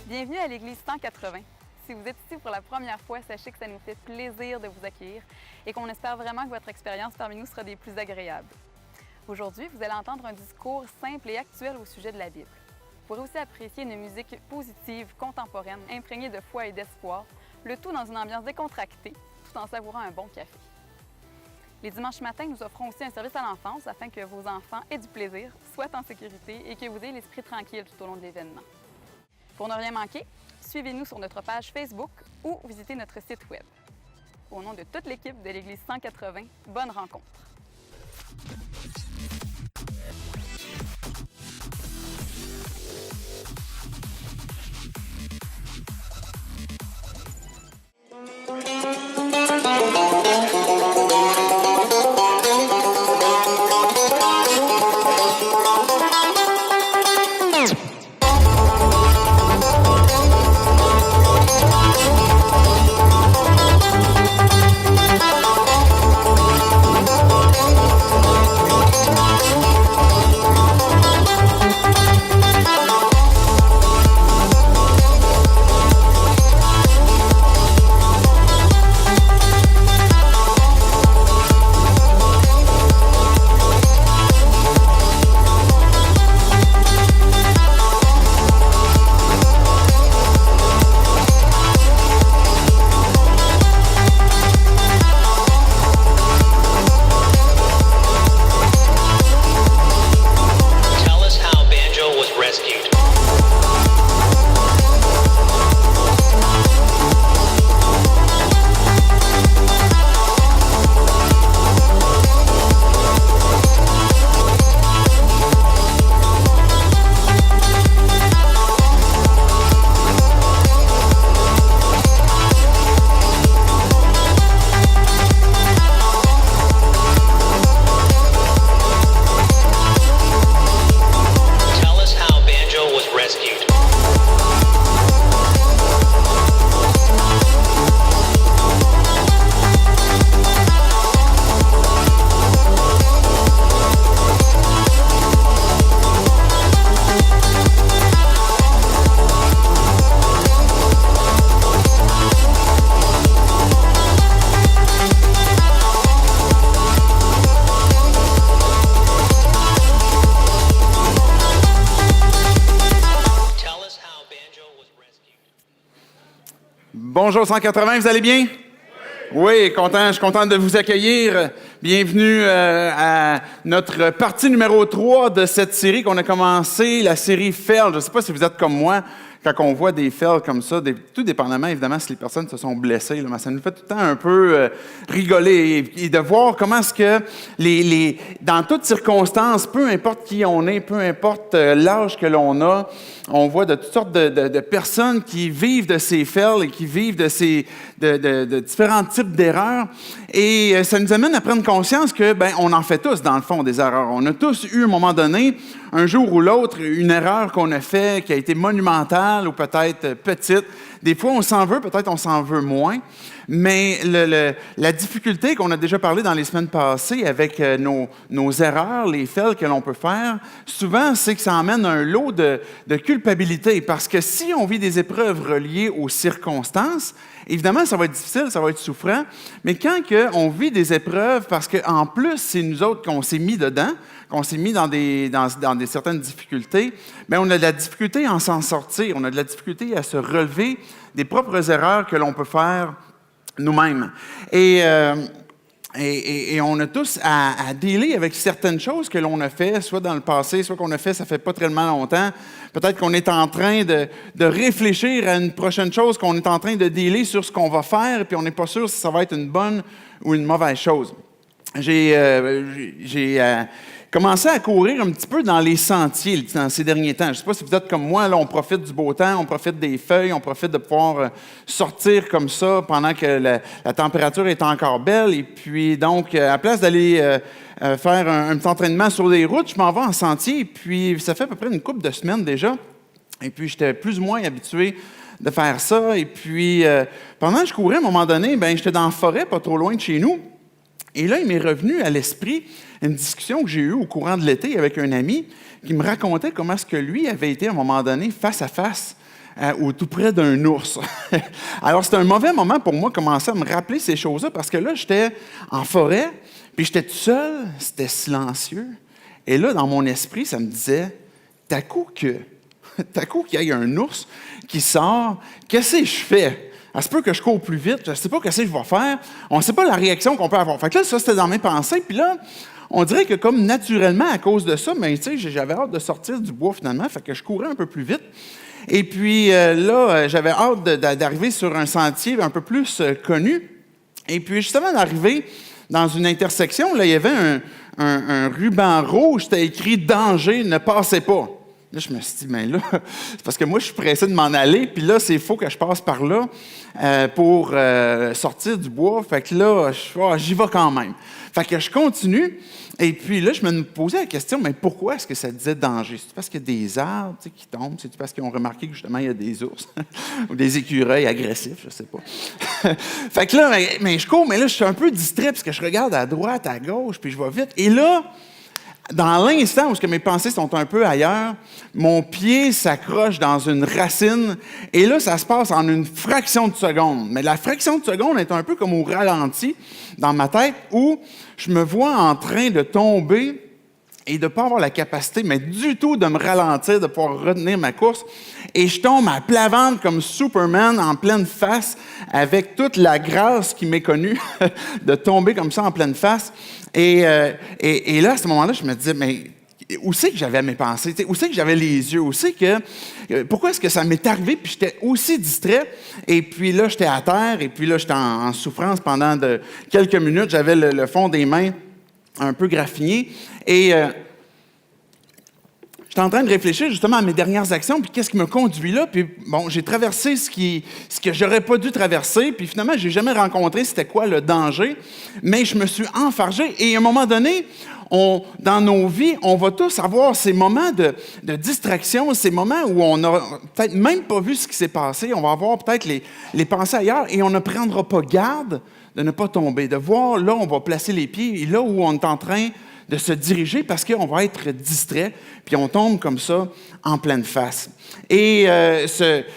Bienvenue à l'Église 180. Si vous êtes ici pour la première fois, sachez que ça nous fait plaisir de vous accueillir et qu'on espère vraiment que votre expérience parmi nous sera des plus agréables. Aujourd'hui, vous allez entendre un discours simple et actuel au sujet de la Bible. Vous pourrez aussi apprécier une musique positive, contemporaine, imprégnée de foi et d'espoir, le tout dans une ambiance décontractée, tout en savourant un bon café. Les dimanches matins, nous offrons aussi un service à l'enfance afin que vos enfants aient du plaisir, soient en sécurité et que vous ayez l'esprit tranquille tout au long de l'événement. Pour ne rien manquer, suivez-nous sur notre page Facebook ou visitez notre site Web. Au nom de toute l'équipe de l'Église 180, bonne rencontre! Bonjour 180, vous allez bien? Oui, je suis content de vous accueillir. Bienvenue à notre partie numéro 3 de cette série qu'on a commencé, la série Fail. Je ne sais pas si vous êtes comme moi, quand on voit des fails comme ça, tout dépendamment évidemment si les personnes se sont blessées, là, mais ça nous fait tout le temps un peu rigoler et de voir comment est-ce que dans toutes circonstances, peu importe qui on est, peu importe l'âge que l'on a, on voit de toutes sortes de personnes qui vivent de ces fails et qui vivent de différents types d'erreurs. Et ça nous amène à prendre conscience que, on en fait tous, dans le fond, des erreurs. On a tous eu, à un moment donné, un jour ou l'autre, une erreur qu'on a faite qui a été monumentale ou peut-être petite. Des fois, on s'en veut, peut-être on s'en veut moins. Mais la difficulté qu'on a déjà parlé dans les semaines passées avec nos erreurs, les fails que l'on peut faire, souvent, c'est que ça emmène un lot de culpabilité. Parce que si on vit des épreuves reliées aux circonstances, évidemment, ça va être difficile, ça va être souffrant. Mais quand on vit des épreuves, parce qu'en plus, c'est nous autres qu'on s'est mis dedans, qu'on s'est mis dans des certaines difficultés, on a de la difficulté à s'en sortir. On a de la difficulté à se relever des propres erreurs que l'on peut faire nous-mêmes. Et on a tous à dealer avec certaines choses que l'on a fait, soit dans le passé, soit qu'on a fait ça fait pas tellement longtemps. Peut-être qu'on est en train de réfléchir à une prochaine chose, qu'on est en train de dealer sur ce qu'on va faire, et puis on n'est pas sûr si ça va être une bonne ou une mauvaise chose. J'ai commencé à courir un petit peu dans les sentiers dans ces derniers temps. Je ne sais pas si vous êtes comme moi, là, on profite du beau temps, on profite des feuilles, on profite de pouvoir sortir comme ça pendant que la température est encore belle. Et puis donc, à la place d'aller faire un petit entraînement sur des routes, je m'en vais en sentier. Et puis, ça fait à peu près une couple de semaines déjà. Et puis, j'étais plus ou moins habitué de faire ça. Et puis, pendant que je courais, à un moment donné, j'étais dans la forêt, pas trop loin de chez nous. Et là, il m'est revenu à l'esprit une discussion que j'ai eue au courant de l'été avec un ami qui me racontait comment est-ce que lui avait été, à un moment donné, face à face ou tout près d'un ours. Alors, c'était un mauvais moment pour moi de commencer à me rappeler ces choses-là parce que là, j'étais en forêt, puis j'étais tout seul, c'était silencieux. Et là, dans mon esprit, ça me disait, t'as coup qu'il y ait un ours qui sort, qu'est-ce que je fais? Ça se peut que je cours plus vite, je ne sais pas qu'est-ce que je vais faire, on ne sait pas la réaction qu'on peut avoir. Fait que là, ça, c'était dans mes pensées, puis là, on dirait que comme naturellement, à cause de ça, mais tu sais, j'avais hâte de sortir du bois finalement, fait que je courais un peu plus vite. Et puis là, j'avais hâte d'arriver sur un sentier un peu plus connu. Et puis justement, d'arriver dans une intersection, là, il y avait un ruban rouge, c'était écrit « Danger, ne passez pas ». Là, je me suis dit, mais là, c'est parce que moi, je suis pressé de m'en aller, puis là, c'est faux que je passe par là pour sortir du bois. Fait que là, j'y vais quand même. Fait que je continue, et puis là, je me posais la question, mais pourquoi est-ce que ça disait danger? C'est parce qu'il y a des arbres qui tombent? C'est parce qu'ils ont remarqué que justement, il y a des ours ou des écureuils agressifs, je sais pas. Fait que là, mais je cours, mais là, je suis un peu distrait parce que je regarde à droite, à gauche, puis je vais vite. Et là, dans l'instant où mes pensées sont un peu ailleurs, mon pied s'accroche dans une racine et là, ça se passe en une fraction de seconde. Mais la fraction de seconde est un peu comme au ralenti dans ma tête où je me vois en train de tomber et de ne pas avoir la capacité, mais du tout de me ralentir, de pouvoir retenir ma course. Et je tombe à plat ventre comme Superman en pleine face avec toute la grâce qui m'est connue de tomber comme ça en pleine face. Et là, à ce moment-là, je me disais, mais où c'est que j'avais mes pensées? Où c'est que j'avais les yeux? Où c'est que... pourquoi est-ce que ça m'est arrivé? Puis j'étais aussi distrait. Et puis là, j'étais à terre. Et puis là, j'étais en souffrance pendant quelques minutes. J'avais le fond des mains un peu graffiné. Et j'étais en train de réfléchir justement à mes dernières actions, puis qu'est-ce qui me conduit là. Puis bon, j'ai traversé ce que j'aurais pas dû traverser, puis finalement, j'ai jamais rencontré c'était quoi le danger, mais je me suis enfargé. Et à un moment donné, dans nos vies, on va tous avoir ces moments de distraction, ces moments où on n'a peut-être même pas vu ce qui s'est passé, on va avoir peut-être les pensées ailleurs, et on ne prendra pas garde de ne pas tomber, de voir là où on va placer les pieds, et là où on est en train de se diriger parce qu'on va être distrait, puis on tombe comme ça en pleine face. Et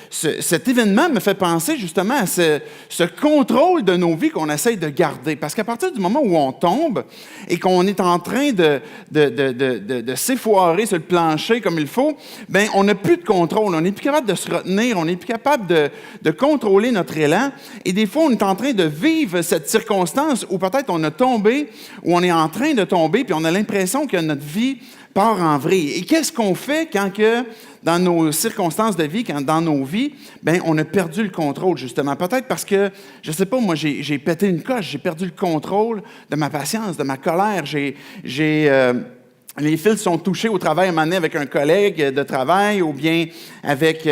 cet événement me fait penser justement à ce contrôle de nos vies qu'on essaye de garder. Parce qu'à partir du moment où on tombe et qu'on est en train de s'effoirer sur le plancher comme il faut, bien, on n'a plus de contrôle. On n'est plus capable de se retenir, on n'est plus capable de contrôler notre élan. Et des fois, on est en train de vivre cette circonstance où peut-être on a tombé, ou on est en train de tomber, puis on a l'impression que notre vie part en vrille. Et qu'est-ce qu'on fait quand que, dans nos circonstances de vie, dans nos vies, bien, on a perdu le contrôle, justement? Peut-être parce que, je ne sais pas, moi, j'ai pété une coche, j'ai perdu le contrôle de ma patience, de ma colère. Les fils sont touchés au travail à un moment donné avec un collègue de travail ou bien avec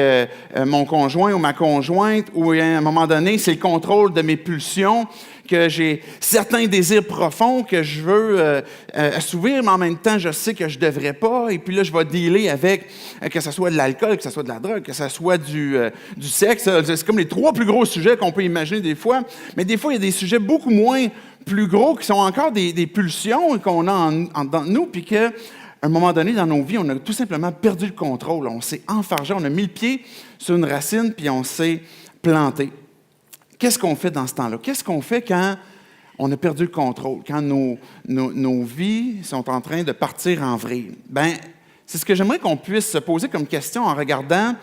mon conjoint ou ma conjointe, ou à un moment donné, c'est le contrôle de mes pulsions, que j'ai certains désirs profonds que je veux assouvir, mais en même temps, je sais que je ne devrais pas. Et puis là, je vais dealer avec, que ce soit de l'alcool, que ce soit de la drogue, que ce soit du sexe. C'est comme les 3 plus gros sujets qu'on peut imaginer des fois. Mais des fois, il y a des sujets beaucoup moins plus gros qui sont encore des pulsions qu'on a dans nous, puis qu'à un moment donné, dans nos vies, on a tout simplement perdu le contrôle. On s'est enfargé, on a mis le pied sur une racine, puis on s'est planté. Qu'est-ce qu'on fait dans ce temps-là? Qu'est-ce qu'on fait quand on a perdu le contrôle, quand nos vies sont en train de partir en vrille? Bien, c'est ce que j'aimerais qu'on puisse se poser comme question en regardant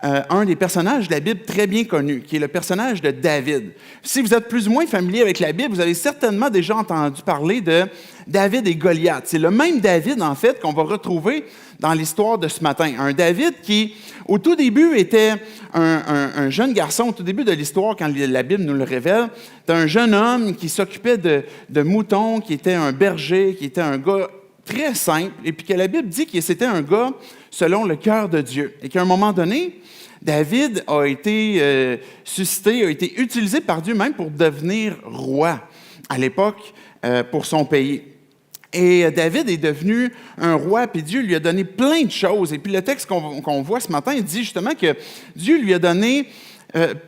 un des personnages de la Bible très bien connu, qui est le personnage de David. Si vous êtes plus ou moins familier avec la Bible, vous avez certainement déjà entendu parler de David et Goliath. C'est le même David, en fait, qu'on va retrouver dans l'histoire de ce matin. Un David qui, au tout début, était un jeune garçon, au tout début de l'histoire, quand la Bible nous le révèle, c'était un jeune homme qui s'occupait de moutons, qui était un berger, qui était un gars très simple, et puis que la Bible dit que c'était un gars selon le cœur de Dieu. Et qu'à un moment donné, David a été suscité, a été utilisé par Dieu même pour devenir roi à l'époque pour son pays. Et David est devenu un roi, puis Dieu lui a donné plein de choses. Et puis le texte qu'on voit ce matin, il dit justement que Dieu lui a donné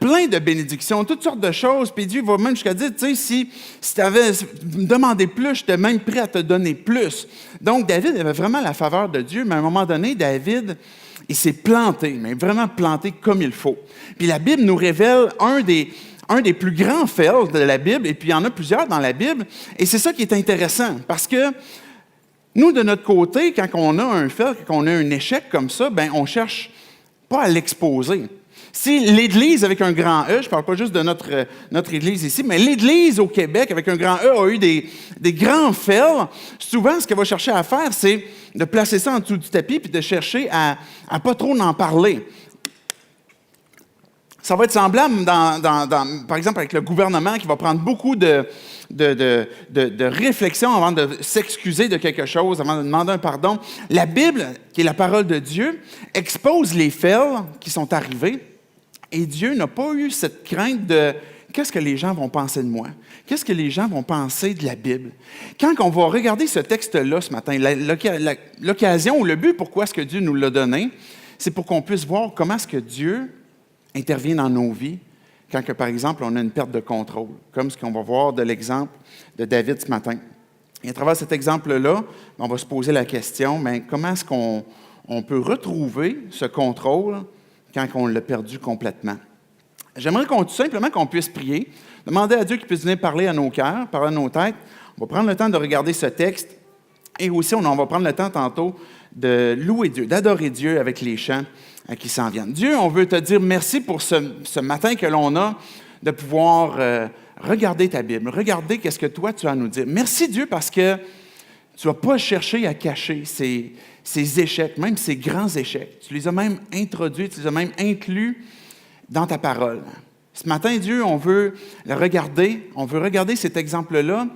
plein de bénédictions, toutes sortes de choses. Puis Dieu va même jusqu'à dire, tu sais, si tu avais demandé plus, j'étais même prêt à te donner plus. Donc David avait vraiment la faveur de Dieu, mais à un moment donné, David, Il s'est planté, mais vraiment planté comme il faut. Puis la Bible nous révèle un des plus grands fails de la Bible, et puis il y en a plusieurs dans la Bible, et c'est ça qui est intéressant, parce que nous, de notre côté, quand on a un fail, quand on a un échec comme ça, ben on cherche pas à l'exposer. Si l'Église avec un grand E, je ne parle pas juste de notre Église ici, mais l'Église au Québec avec un grand E a eu des grands fails, souvent ce qu'elle va chercher à faire, c'est de placer ça en dessous du tapis puis de chercher à pas trop en parler. Ça va être semblable, par exemple, avec le gouvernement qui va prendre beaucoup de réflexion avant de s'excuser de quelque chose, avant de demander un pardon. La Bible, qui est la parole de Dieu, expose les faits qui sont arrivés. Et Dieu n'a pas eu cette crainte de « qu'est-ce que les gens vont penser de moi? Qu'est-ce que les gens vont penser de la Bible? » Quand on va regarder ce texte-là ce matin, l'occasion ou le but pourquoi est-ce que Dieu nous l'a donné, c'est pour qu'on puisse voir comment est-ce que Dieu intervient dans nos vies quand, par exemple, on a une perte de contrôle, comme ce qu'on va voir de l'exemple de David ce matin. Et à travers cet exemple-là, on va se poser la question, mais comment est-ce qu'on peut retrouver ce contrôle quand on l'a perdu complètement? J'aimerais tout simplement qu'on puisse prier, demander à Dieu qu'il puisse venir parler à nos cœurs, parler à nos têtes. On va prendre le temps de regarder ce texte et aussi on va prendre le temps tantôt de louer Dieu, d'adorer Dieu avec les chants qui s'en viennent. Dieu, on veut te dire merci pour ce matin que l'on a de pouvoir regarder ta Bible, regarder qu'est-ce que toi tu as à nous dire. Merci Dieu parce que tu n'as pas cherché à cacher ces échecs, même ces grands échecs. Tu les as même introduits, tu les as même inclus dans ta parole. Ce matin, Dieu, on veut regarder cet exemple-là,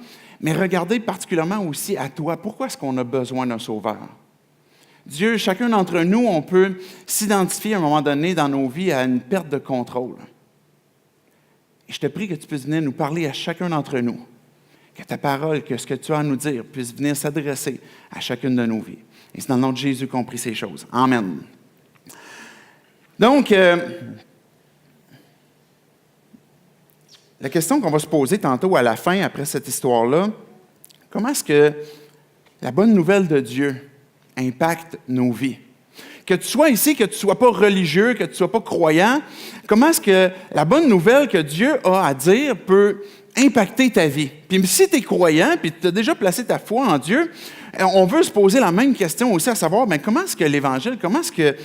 mais regarder particulièrement aussi à toi. Pourquoi est-ce qu'on a besoin d'un sauveur? Dieu, chacun d'entre nous, on peut s'identifier à un moment donné dans nos vies à une perte de contrôle. Et je te prie que tu puisses venir nous parler à chacun d'entre nous. Que ta parole, que ce que tu as à nous dire puisse venir s'adresser à chacune de nos vies. Et c'est dans le nom de Jésus qu'on prie ces choses. Amen. Donc, la question qu'on va se poser tantôt à la fin, après cette histoire-là, comment est-ce que la bonne nouvelle de Dieu impacte nos vies? Que tu sois ici, que tu ne sois pas religieux, que tu ne sois pas croyant, comment est-ce que la bonne nouvelle que Dieu a à dire peut impacter ta vie? Puis si tu es croyant, puis tu as déjà placé ta foi en Dieu, on veut se poser la même question aussi, à savoir, bien, comment est-ce que l'Évangile, comment est-ce que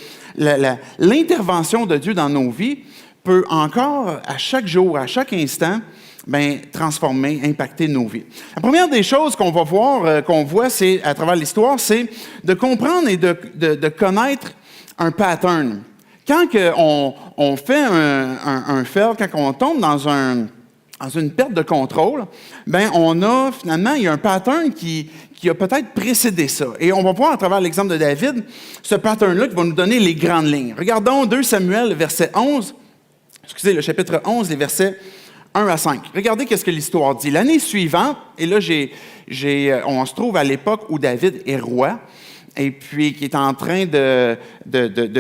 l'intervention de Dieu dans nos vies peut encore, à chaque jour, à chaque instant, bien, transformer, impacter nos vies. La première des choses qu'on va voir, qu'on voit, c'est, à travers l'histoire, c'est de comprendre et de connaître un pattern. Quand on fait un fail, quand on tombe dans une perte de contrôle, bien, il y a un pattern qui a peut-être précédé ça. Et on va voir à travers l'exemple de David, ce pattern-là qui va nous donner les grandes lignes. Regardons 2 Samuel, le chapitre 11, les versets 1 à 5. Regardez qu'est-ce que l'histoire dit. L'année suivante, et là, on se trouve à l'époque où David est roi, et puis qui est en train de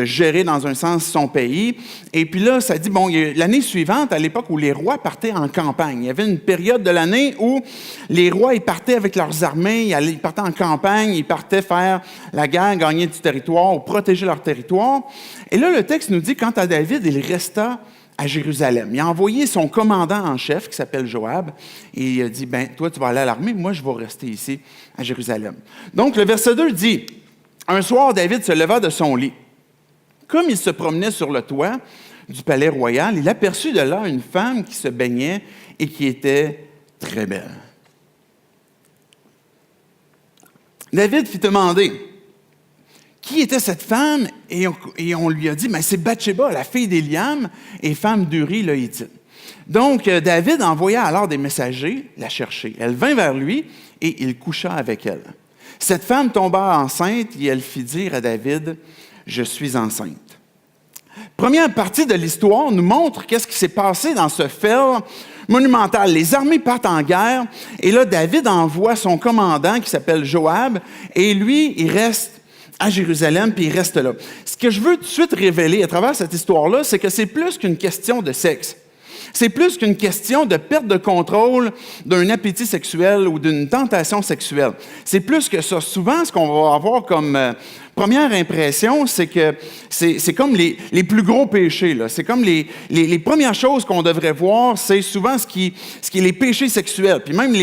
gérer dans un sens son pays. Et puis là, ça dit, l'année suivante, à l'époque où les rois partaient en campagne, il y avait une période de l'année où les rois, ils partaient avec leurs armées, ils partaient en campagne, ils partaient faire la guerre, gagner du territoire ou protéger leur territoire. Et là, le texte nous dit, quant à David, il resta à Jérusalem. Il a envoyé son commandant en chef, qui s'appelle Joab, et il a dit, toi, tu vas aller à l'armée, moi, je vais rester ici, à Jérusalem. Donc, le verset 2 dit, « Un soir, David se leva de son lit. Comme il se promenait sur le toit du palais royal, il aperçut de là une femme qui se baignait et qui était très belle. David fit demander, qui était cette femme? Et on lui a dit, c'est Bathsheba, la fille d'Éliam et femme d'Uri le Hittite. Donc, David envoya alors des messagers la chercher. Elle vint vers lui et il coucha avec elle. Cette femme tomba enceinte et elle fit dire à David, « Je suis enceinte. » Première partie de l'histoire nous montre qu'est-ce qui s'est passé dans ce fail monumental. Les armées partent en guerre et là, David envoie son commandant qui s'appelle Joab et lui, il reste à Jérusalem, puis il reste là. Ce que je veux tout de suite révéler à travers cette histoire-là, c'est que c'est plus qu'une question de sexe. C'est plus qu'une question de perte de contrôle d'un appétit sexuel ou d'une tentation sexuelle. C'est plus que ça. Souvent, ce qu'on va avoir comme première impression, c'est que c'est comme les plus gros péchés, là. C'est comme les premières choses qu'on devrait voir, c'est souvent ce qui est les péchés sexuels. Puis même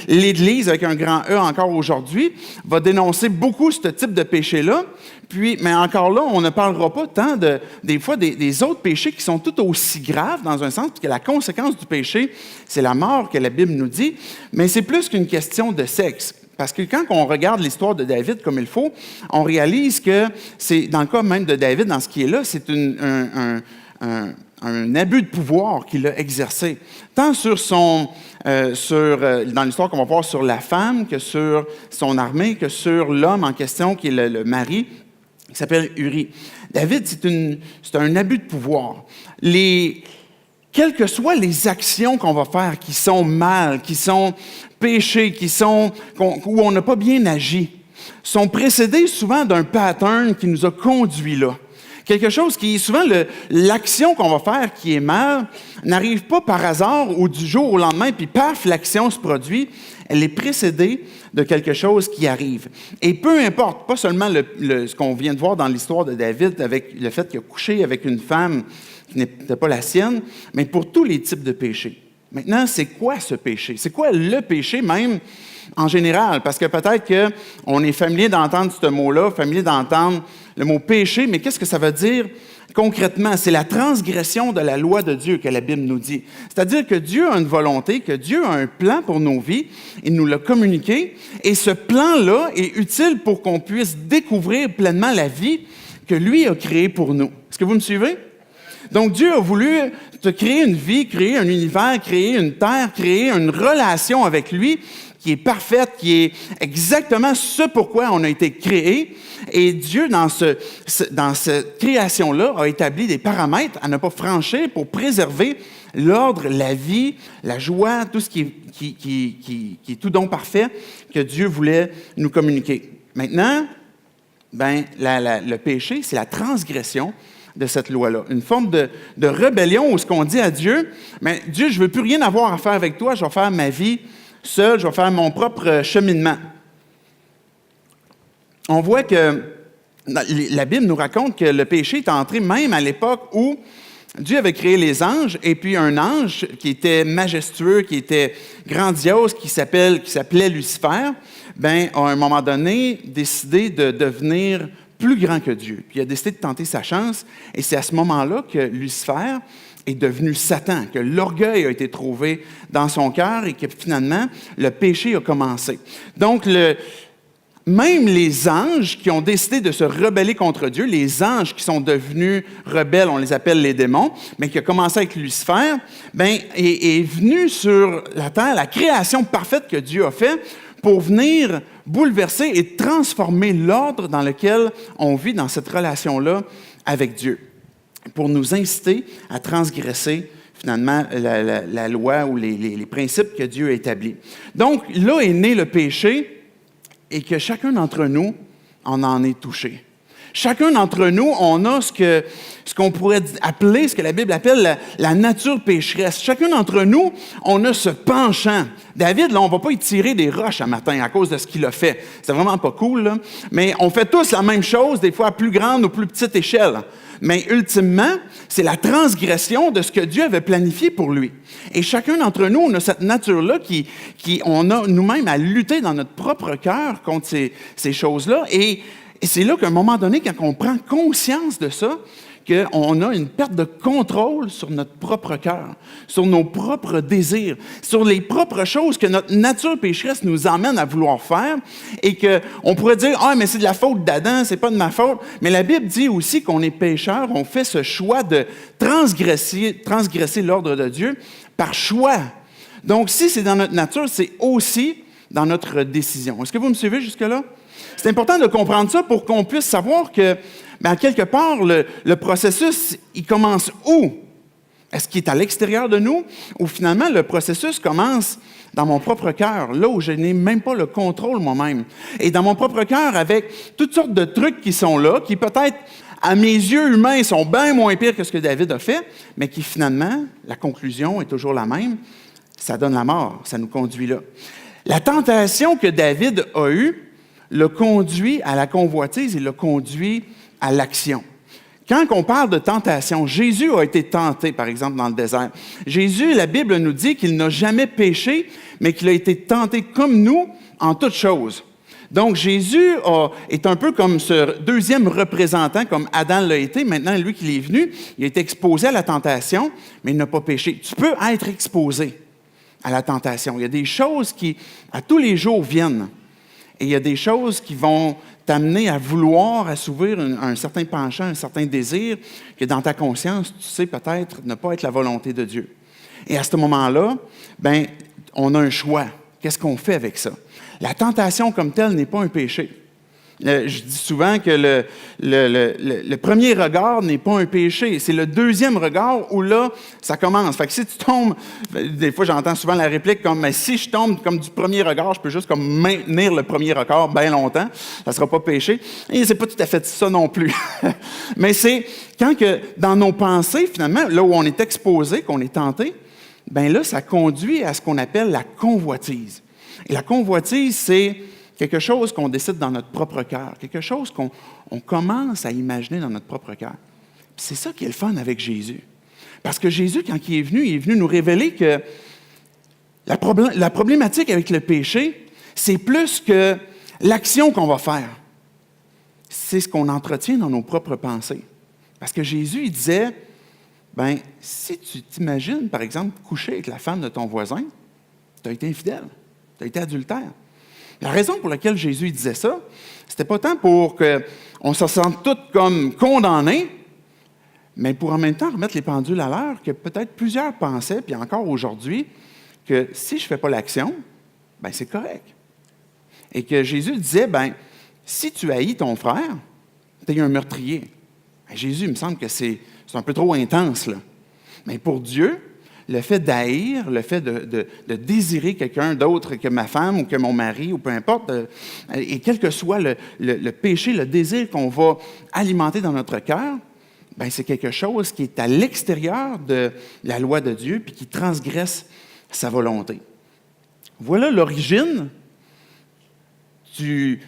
l'Église, avec un grand E encore aujourd'hui, va dénoncer beaucoup ce type de péché-là. Puis, mais encore là, on ne parlera pas tant des fois des autres péchés qui sont tout aussi graves dans un sens, parce que la conséquence du péché, c'est la mort que la Bible nous dit, mais c'est plus qu'une question de sexe. Parce que quand on regarde l'histoire de David comme il faut, on réalise que c'est, dans le cas même de David, dans ce qui est là, c'est un abus de pouvoir qu'il a exercé, tant dans l'histoire qu'on va voir sur la femme, que sur son armée, que sur l'homme en question, qui est le mari, qui s'appelle Uri. David, c'est un abus de pouvoir. Quelles que soient les actions qu'on va faire qui sont mal, qui sont péchés, où on n'a pas bien agi, sont précédées souvent d'un pattern qui nous a conduits là. Quelque chose qui, souvent, l'action qu'on va faire qui est mal, n'arrive pas par hasard ou du jour au lendemain, puis paf, l'action se produit. Elle est précédée de quelque chose qui arrive. Et peu importe, pas seulement ce qu'on vient de voir dans l'histoire de David, avec le fait qu'il a couché avec une femme qui n'était pas la sienne, mais pour tous les types de péchés. Maintenant, c'est quoi ce péché? C'est quoi le péché même en général? Parce que peut-être qu'on est familier d'entendre ce mot-là, familier d'entendre le mot péché, mais qu'est-ce que ça veut dire concrètement? C'est la transgression de la loi de Dieu que la Bible nous dit. C'est-à-dire que Dieu a une volonté, que Dieu a un plan pour nos vies, il nous l'a communiqué, et ce plan-là est utile pour qu'on puisse découvrir pleinement la vie que lui a créée pour nous. Est-ce que vous me suivez? Donc, Dieu a voulu te créer une vie, créer un univers, créer une terre, créer une relation avec lui qui est parfaite, qui est exactement ce pourquoi on a été créé. Et Dieu, dans cette création-là, a établi des paramètres à ne pas franchir pour préserver l'ordre, la vie, la joie, tout ce qui est tout don parfait que Dieu voulait nous communiquer. Maintenant, le péché, c'est la transgression de cette loi-là. Une forme de rébellion où ce qu'on dit à Dieu, mais Dieu, je ne veux plus rien avoir à faire avec toi, je vais faire ma vie seul, je vais faire mon propre cheminement. On voit que la Bible nous raconte que le péché est entré même à l'époque où Dieu avait créé les anges, et puis un ange qui était majestueux, qui était grandiose, qui s'appelait Lucifer, à un moment donné, décidé de devenir plus grand que Dieu. Puis il a décidé de tenter sa chance, et c'est à ce moment-là que Lucifer est devenu Satan, que l'orgueil a été trouvé dans son cœur et que finalement, le péché a commencé. Donc, même les anges qui ont décidé de se rebeller contre Dieu, les anges qui sont devenus rebelles, on les appelle les démons, mais qui a commencé avec Lucifer, est venu sur la terre, la création parfaite que Dieu a faite, pour venir bouleverser et transformer l'ordre dans lequel on vit dans cette relation-là avec Dieu, pour nous inciter à transgresser finalement la loi ou les principes que Dieu a établis. Donc, là est né le péché et que chacun d'entre nous en est touché. Chacun d'entre nous, on a ce qu'on pourrait appeler, ce que la Bible appelle la nature pécheresse. Chacun d'entre nous, on a ce penchant. David, là, on ne va pas y tirer des roches un matin à cause de ce qu'il a fait. C'est vraiment pas cool, là. Mais on fait tous la même chose, des fois à plus grande ou plus petite échelle. Mais ultimement, c'est la transgression de ce que Dieu avait planifié pour lui. Et chacun d'entre nous, on a cette nature-là on a nous-mêmes à lutter dans notre propre cœur contre ces choses-là. Et c'est là qu'à un moment donné, quand on prend conscience de ça, qu'on a une perte de contrôle sur notre propre cœur, sur nos propres désirs, sur les propres choses que notre nature pécheresse nous emmène à vouloir faire, et qu'on pourrait dire « Ah, mais c'est de la faute d'Adam, c'est pas de ma faute ». Mais la Bible dit aussi qu'on est pécheurs, on fait ce choix de transgresser l'ordre de Dieu par choix. Donc, si c'est dans notre nature, c'est aussi dans notre décision. Est-ce que vous me suivez jusque-là? C'est important de comprendre ça pour qu'on puisse savoir que, quelque part, le processus, il commence où? Est-ce qu'il est à l'extérieur de nous ou finalement le processus commence dans mon propre cœur, là où je n'ai même pas le contrôle moi-même. Et dans mon propre cœur, avec toutes sortes de trucs qui sont là, qui peut-être, à mes yeux humains, sont bien moins pires que ce que David a fait, mais qui finalement, la conclusion est toujours la même, ça donne la mort, ça nous conduit là. La tentation que David a eue l'a conduit à la convoitise et l'a conduit à l'action. Quand on parle de tentation, Jésus a été tenté, par exemple, dans le désert. Jésus, la Bible nous dit qu'il n'a jamais péché, mais qu'il a été tenté comme nous en toutes choses. Donc, Jésus est un peu comme ce deuxième représentant, comme Adam l'a été. Maintenant, lui qui est venu, il a été exposé à la tentation, mais il n'a pas péché. Tu peux être exposé à la tentation. Il y a des choses qui, à tous les jours, viennent. Et il y a des choses qui vont t'amener à vouloir assouvir un certain penchant, un certain désir, que dans ta conscience, tu sais peut-être ne pas être la volonté de Dieu. Et à ce moment-là, bien, on a un choix. Qu'est-ce qu'on fait avec ça? La tentation comme telle n'est pas un péché. Je dis souvent que le premier regard n'est pas un péché. C'est le deuxième regard où là, ça commence. Fait que si tu tombes, des fois j'entends souvent la réplique comme « mais si je tombe comme du premier regard, je peux juste comme maintenir le premier regard bien longtemps, ça ne sera pas péché. » Et c'est pas tout à fait ça non plus. Mais c'est quand que dans nos pensées, finalement, là où on est exposé, qu'on est tenté, bien là, ça conduit à ce qu'on appelle la convoitise. Et la convoitise, c'est quelque chose qu'on décide dans notre propre cœur, quelque chose qu'on commence à imaginer dans notre propre cœur. Puis c'est ça qui est le fun avec Jésus. Parce que Jésus, quand il est venu nous révéler que la problématique avec le péché, c'est plus que l'action qu'on va faire. C'est ce qu'on entretient dans nos propres pensées. Parce que Jésus, il disait, bien, si tu t'imagines, par exemple, coucher avec la femme de ton voisin, tu as été infidèle, tu as été adultère. La raison pour laquelle Jésus disait ça, c'était pas tant pour qu'on se sente tous comme condamnés, mais pour en même temps remettre les pendules à l'heure, que peut-être plusieurs pensaient, puis encore aujourd'hui, que si je ne fais pas l'action, bien c'est correct. Et que Jésus disait, bien, si tu haïs ton frère, tu es un meurtrier. Bien, Jésus, il me semble que c'est un peu trop intense, là. Mais pour Dieu, le fait d'haïr, le fait de désirer quelqu'un d'autre que ma femme ou que mon mari, ou peu importe, et quel que soit le péché, le désir qu'on va alimenter dans notre cœur, bien, c'est quelque chose qui est à l'extérieur de la loi de Dieu puis qui transgresse sa volonté. Voilà l'origine du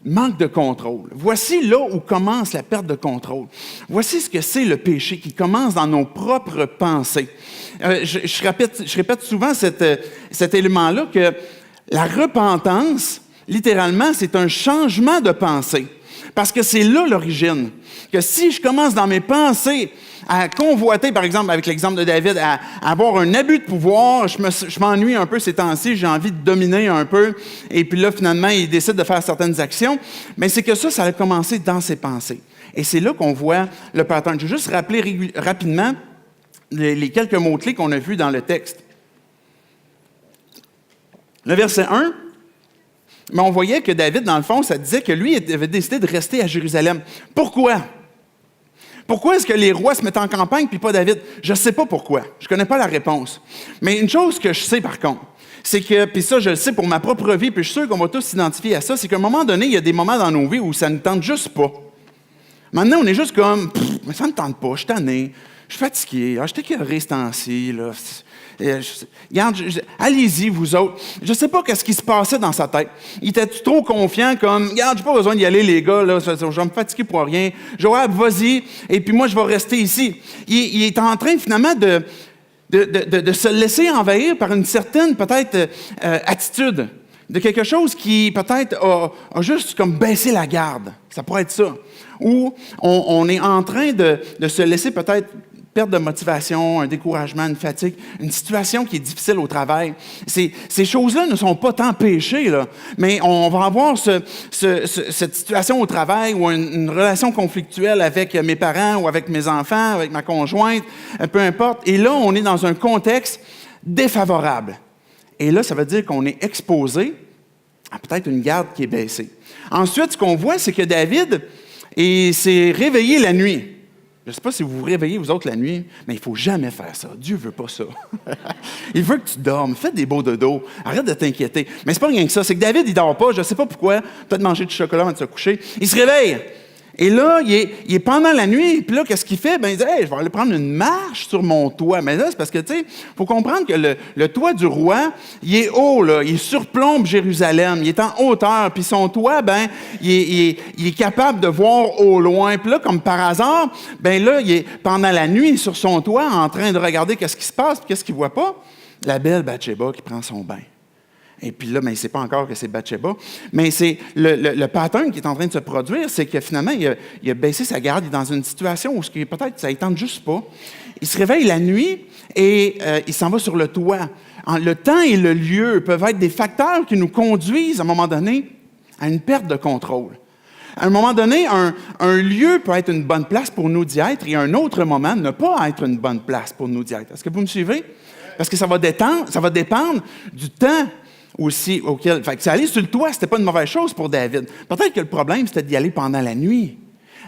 manque de contrôle. Voici là où commence la perte de contrôle. Voici ce que c'est le péché qui commence dans nos propres pensées. Je répète souvent cet élément-là que la repentance, littéralement, c'est un changement de pensée. Parce que c'est là l'origine. Que si je commence dans mes pensées à convoiter, par exemple, avec l'exemple de David, à avoir un abus de pouvoir, je m'ennuie un peu ces temps-ci, j'ai envie de dominer un peu, et puis là, finalement, il décide de faire certaines actions, mais c'est que ça a commencé dans ses pensées. Et c'est là qu'on voit le pattern. Je vais juste rappeler rapidement les quelques mots-clés qu'on a vus dans le texte. Le verset 1, mais on voyait que David, dans le fond, ça disait que lui avait décidé de rester à Jérusalem. Pourquoi? Pourquoi est-ce que les rois se mettent en campagne puis pas David? Je ne sais pas pourquoi. Je ne connais pas la réponse. Mais une chose que je sais par contre, c'est que, puis ça je le sais pour ma propre vie, puis je suis sûr qu'on va tous s'identifier à ça, c'est qu'à un moment donné, il y a des moments dans nos vies où ça ne tente juste pas. Maintenant, on est juste comme, mais ça ne me tente pas, je suis tanné, je suis fatigué, je suis écœuré ce temps-ci, là. Regarde, allez-y, vous autres. Je ne sais pas ce qui se passait dans sa tête. Il était trop confiant, comme, regarde, je n'ai pas besoin d'y aller, les gars, là, je vais me fatiguer pour rien. Joab, vas-y, et puis moi, je vais rester ici. Il est en train, finalement, de se laisser envahir par une certaine, peut-être, attitude, de quelque chose qui, peut-être, a juste comme baissé la garde. Ça pourrait être ça. Ou on est en train de se laisser, peut-être, perte de motivation, un découragement, une fatigue, une situation qui est difficile au travail. Ces choses-là ne sont pas tant péchées, là, mais on va avoir cette situation au travail ou une relation conflictuelle avec mes parents ou avec mes enfants, avec ma conjointe, peu importe. Et là, on est dans un contexte défavorable. Et là, ça veut dire qu'on est exposé à peut-être une garde qui est baissée. Ensuite, ce qu'on voit, c'est que David s'est réveillé la nuit. Je ne sais pas si vous vous réveillez, vous autres, la nuit, mais il ne faut jamais faire ça. Dieu ne veut pas ça. Il veut que tu dormes. Fais des beaux dodos. Arrête de t'inquiéter. Mais c'est pas rien que ça. C'est que David, il ne dort pas. Je ne sais pas pourquoi. Peut-être manger du chocolat avant de se coucher. Il se réveille. Et là, il est pendant la nuit. Puis là, qu'est-ce qu'il fait? Il dit, hey, je vais aller prendre une marche sur mon toit. Mais là, c'est parce que, tu sais, il faut comprendre que le toit du roi, il est haut, là. Il surplombe Jérusalem. Il est en hauteur. Puis son toit, il est capable de voir au loin. Puis là, comme par hasard, là, il est pendant la nuit sur son toit en train de regarder qu'est-ce qui se passe. Puis qu'est-ce qu'il voit pas? La belle Bathsheba qui prend son bain. Et puis là, il ne sait pas encore que c'est Bathsheba. Mais c'est le pattern qui est en train de se produire, c'est que finalement, il a baissé sa garde. Il est dans une situation où peut-être ça ne tente juste pas. Il se réveille la nuit et il s'en va sur le toit. Le temps et le lieu peuvent être des facteurs qui nous conduisent, à un moment donné, à une perte de contrôle. À un moment donné, un lieu peut être une bonne place pour nous d'y être et un autre moment ne pas être une bonne place pour nous d'y être. Est-ce que vous me suivez? Parce que ça va dépendre du temps aussi auquel. Fait que c'est aller sur le toit, c'était pas une mauvaise chose pour David. Peut-être que le problème, c'était d'y aller pendant la nuit.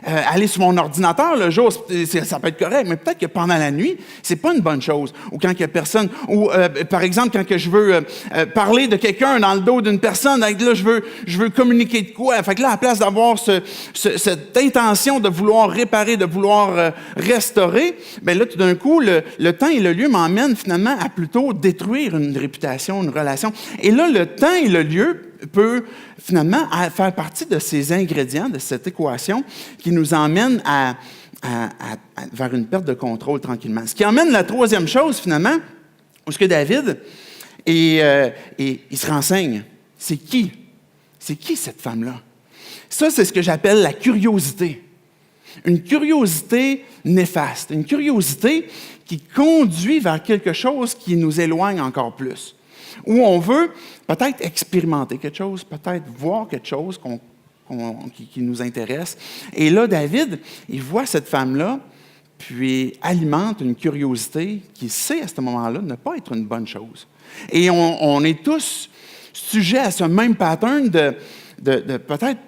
Aller sur mon ordinateur le jour, ça peut être correct, mais peut-être que pendant la nuit, c'est pas une bonne chose. Ou quand il y a personne. Ou par exemple, quand que je veux parler de quelqu'un dans le dos d'une personne, là, je veux communiquer de quoi. Fait que là, à la place d'avoir cette intention de vouloir réparer, de vouloir restaurer, là, tout d'un coup, le temps et le lieu m'emmènent finalement à plutôt détruire une réputation, une relation. Et là, le temps et le lieu peut finalement faire partie de ces ingrédients, de cette équation qui nous emmène vers une perte de contrôle tranquillement. Ce qui emmène la troisième chose finalement, où est-ce que David, il se renseigne. C'est qui? C'est qui cette femme-là? Ça, c'est ce que j'appelle la curiosité. Une curiosité néfaste, une curiosité qui conduit vers quelque chose qui nous éloigne encore plus. Où on veut peut-être expérimenter quelque chose, peut-être voir quelque chose qui nous intéresse. Et là, David, il voit cette femme-là, puis alimente une curiosité qui sait à ce moment-là ne pas être une bonne chose. Et on est tous sujets à ce même pattern de peut-être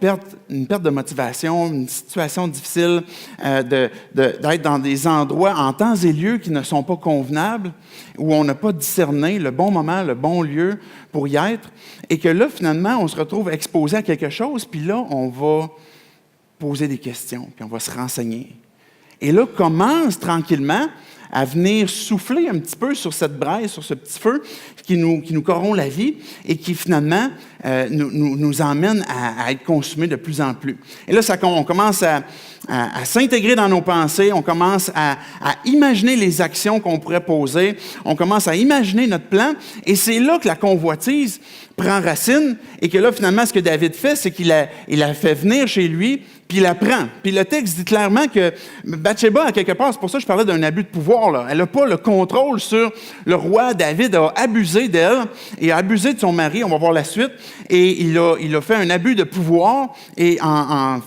une perte de motivation, une situation difficile, d'être dans des endroits en temps et lieu qui ne sont pas convenables, où on n'a pas discerné le bon moment, le bon lieu pour y être, et que là, finalement, on se retrouve exposé à quelque chose, puis là, on va poser des questions, puis on va se renseigner. Et là, commence tranquillement à venir souffler un petit peu sur cette braise, sur ce petit feu qui nous corrompt la vie et qui finalement nous emmène à être consumés de plus en plus. Et là, on commence à s'intégrer dans nos pensées, on commence à imaginer les actions qu'on pourrait poser, on commence à imaginer notre plan, et c'est là que la convoitise prend racine, et que là, finalement, ce que David fait, c'est qu'il a fait venir chez lui, puis il la prend. Puis le texte dit clairement que Bathsheba, à quelque part, c'est pour ça que je parlais d'un abus de pouvoir, là. Elle n'a pas le contrôle sur le roi. David a abusé d'elle et a abusé de son mari, on va voir la suite, et il a fait un abus de pouvoir, et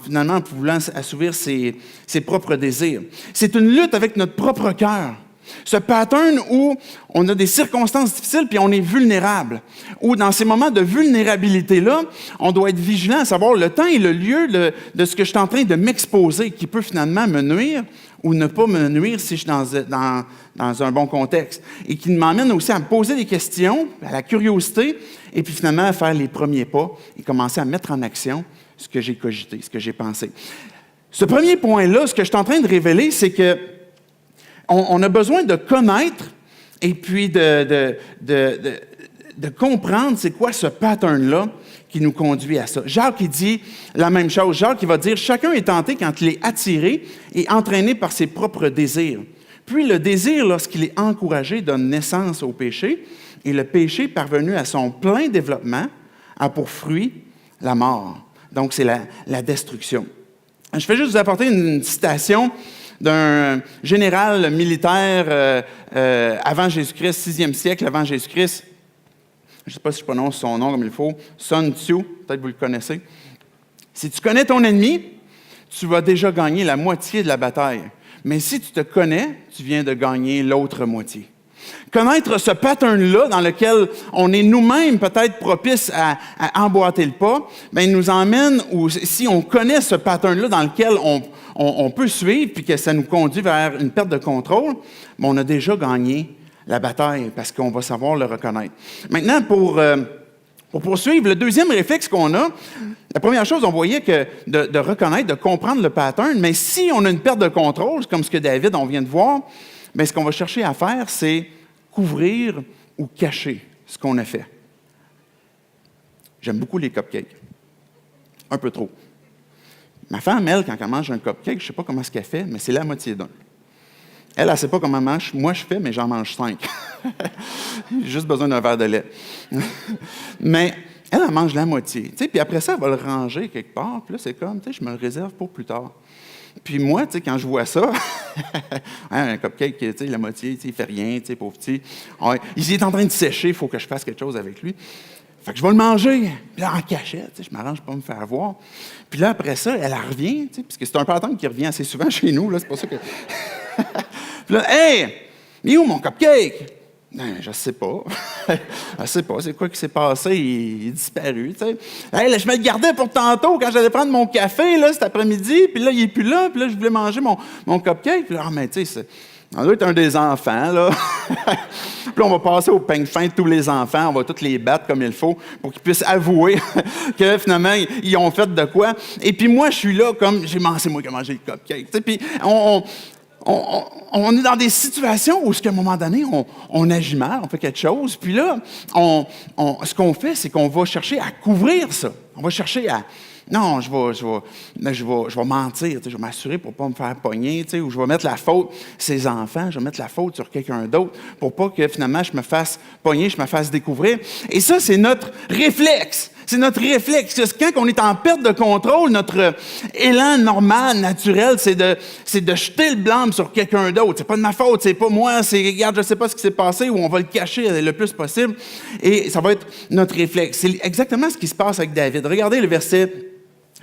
finalement, en voulant assouvir ses propres désirs. C'est une lutte avec notre propre cœur. Ce pattern où on a des circonstances difficiles puis on est vulnérable. Où dans ces moments de vulnérabilité-là, on doit être vigilant à savoir le temps et le lieu de ce que je suis en train de m'exposer qui peut finalement me nuire ou ne pas me nuire si je suis dans un bon contexte. Et qui m'emmène aussi à me poser des questions, à la curiosité, et puis finalement à faire les premiers pas et commencer à mettre en action ce que j'ai cogité, ce que j'ai pensé. Ce premier point-là, ce que je suis en train de révéler, c'est que on a besoin de connaître et puis de comprendre c'est quoi ce pattern-là qui nous conduit à ça. Jacques, il dit la même chose. Jacques, il va dire « Chacun est tenté quand il est attiré et entraîné par ses propres désirs. Puis le désir, lorsqu'il est encouragé, donne naissance au péché. Et le péché, parvenu à son plein développement, a pour fruit la mort. » Donc, c'est la destruction. Je vais juste vous apporter une citation d'un général militaire avant Jésus-Christ, 6e siècle avant Jésus-Christ. Je ne sais pas si je prononce son nom comme il faut. Sun Tzu, peut-être vous le connaissez. Si tu connais ton ennemi, tu vas déjà gagner la moitié de la bataille. Mais si tu te connais, tu viens de gagner l'autre moitié. connaître ce pattern-là dans lequel on est nous-mêmes peut-être propices à emboîter le pas, bien, il nous emmène, ou si on connaît ce pattern-là dans lequel on peut suivre, puis que ça nous conduit vers une perte de contrôle, bien, on a déjà gagné la bataille parce qu'on va savoir le reconnaître. Maintenant, pour poursuivre, le deuxième réflexe qu'on a, la première chose, on voyait que de reconnaître, de comprendre le pattern, mais si on a une perte de contrôle, comme ce que David, on vient de voir, bien, ce qu'on va chercher à faire, c'est couvrir ou cacher ce qu'on a fait. J'aime beaucoup les cupcakes. Un peu trop. Ma femme, elle, quand elle mange un cupcake, je ne sais pas comment ce qu'elle fait, mais c'est la moitié d'un. Elle ne sait pas comment mange. Moi, je fais, mais j'en mange 5. J'ai juste besoin d'un verre de lait. Mais elle mange la moitié. Puis après ça, elle va le ranger quelque part. Puis là, c'est comme, je me le réserve pour plus tard. Puis moi, quand je vois ça, un cupcake, la moitié, il ne fait rien, pauvre petit. Ouais, il est en train de sécher, il faut que je fasse quelque chose avec lui. Fait que je vais le manger. Puis là, en cachette, je m'arrange pas à me faire voir. Puis là, après ça, elle revient, puisque c'est un pattern qui revient assez souvent chez nous, là, c'est pour ça que... Puis là, « Hey, il est où mon cupcake? » Ben, je sais pas. Je sais pas, c'est quoi qui s'est passé? Il est disparu, tu sais. Hey, là, je me le gardais pour tantôt quand j'allais prendre mon café, là, cet après-midi, puis là, il est plus là, puis là, je voulais manger mon cupcake. Puis là, mais tu sais, on doit être un des enfants, là. Puis là, on va passer au peigne fin de tous les enfants, on va tous les battre comme il faut pour qu'ils puissent avouer que finalement, ils ont fait de quoi. Et puis moi, je suis là comme, c'est moi qui ai mangé le cupcake. Tu sais, puis on est dans des situations où, à un moment donné, on agit mal, on fait quelque chose. Puis là, ce qu'on fait, c'est qu'on va chercher à couvrir ça. On va chercher à... Non, je vais mentir, je vais m'assurer pour ne pas me faire pogner, ou je vais mettre la faute sur ses enfants, je vais mettre la faute sur quelqu'un d'autre pour pas que finalement je me fasse pogner, je me fasse découvrir. Et ça, c'est notre réflexe. C'est notre réflexe. Quand on est en perte de contrôle, notre élan normal, naturel, c'est de jeter le blâme sur quelqu'un d'autre. C'est pas de ma faute, c'est pas moi, c'est regarde, je sais pas ce qui s'est passé, ou on va le cacher le plus possible. Et ça va être notre réflexe. C'est exactement ce qui se passe avec David. Regardez le verset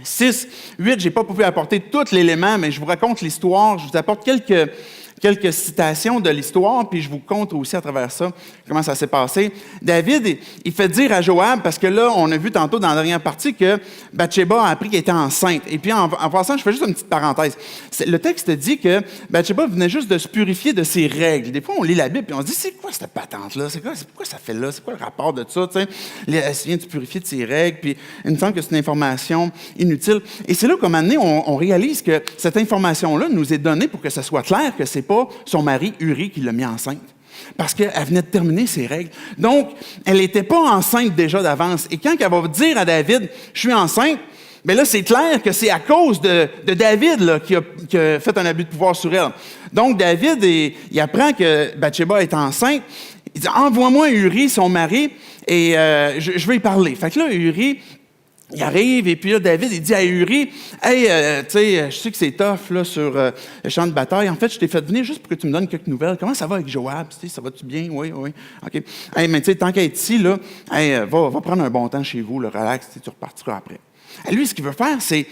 6, 8, je n'ai pas pu apporter tout l'élément, mais je vous raconte l'histoire, je vous apporte quelques citations de l'histoire, puis je vous conte aussi à travers ça comment ça s'est passé. David, il fait dire à Joab, parce que là, on a vu tantôt dans la dernière partie que Bathsheba a appris qu'elle était enceinte. Et puis, en passant, je fais juste une petite parenthèse. Le texte dit que Bathsheba venait juste de se purifier de ses règles. Des fois, on lit la Bible et on se dit, c'est quoi cette patente-là? Pourquoi ça fait là? C'est quoi le rapport de ça? Elle vient de se purifier de ses règles, puis il me semble que c'est une information inutile. Et c'est là qu'à un moment donné, on réalise que cette information-là nous est donnée pour que ça soit clair que c'est pas son mari Uri qui l'a mis enceinte. Parce qu'elle venait de terminer ses règles. Donc, elle n'était pas enceinte déjà d'avance. Et quand elle va dire à David, « Je suis enceinte », bien là, c'est clair que c'est à cause de David là, qui a fait un abus de pouvoir sur elle. Donc, David, il apprend que Bathsheba est enceinte. Il dit, « Envoie-moi Uri, son mari, et je vais y parler. » Fait que là, Uri, il arrive, et puis là, David, il dit à Uri, « Hey, tu sais, je sais que c'est tough là, sur le champ de bataille. En fait, je t'ai fait venir juste pour que tu me donnes quelques nouvelles. Comment ça va avec Joab? Ça va-tu bien? Oui. OK. Hey, mais tu sais, tant qu'à être ici, là, hey, va prendre un bon temps chez vous, là, relax, tu repartiras après. » Et lui, ce qu'il veut faire, c'est,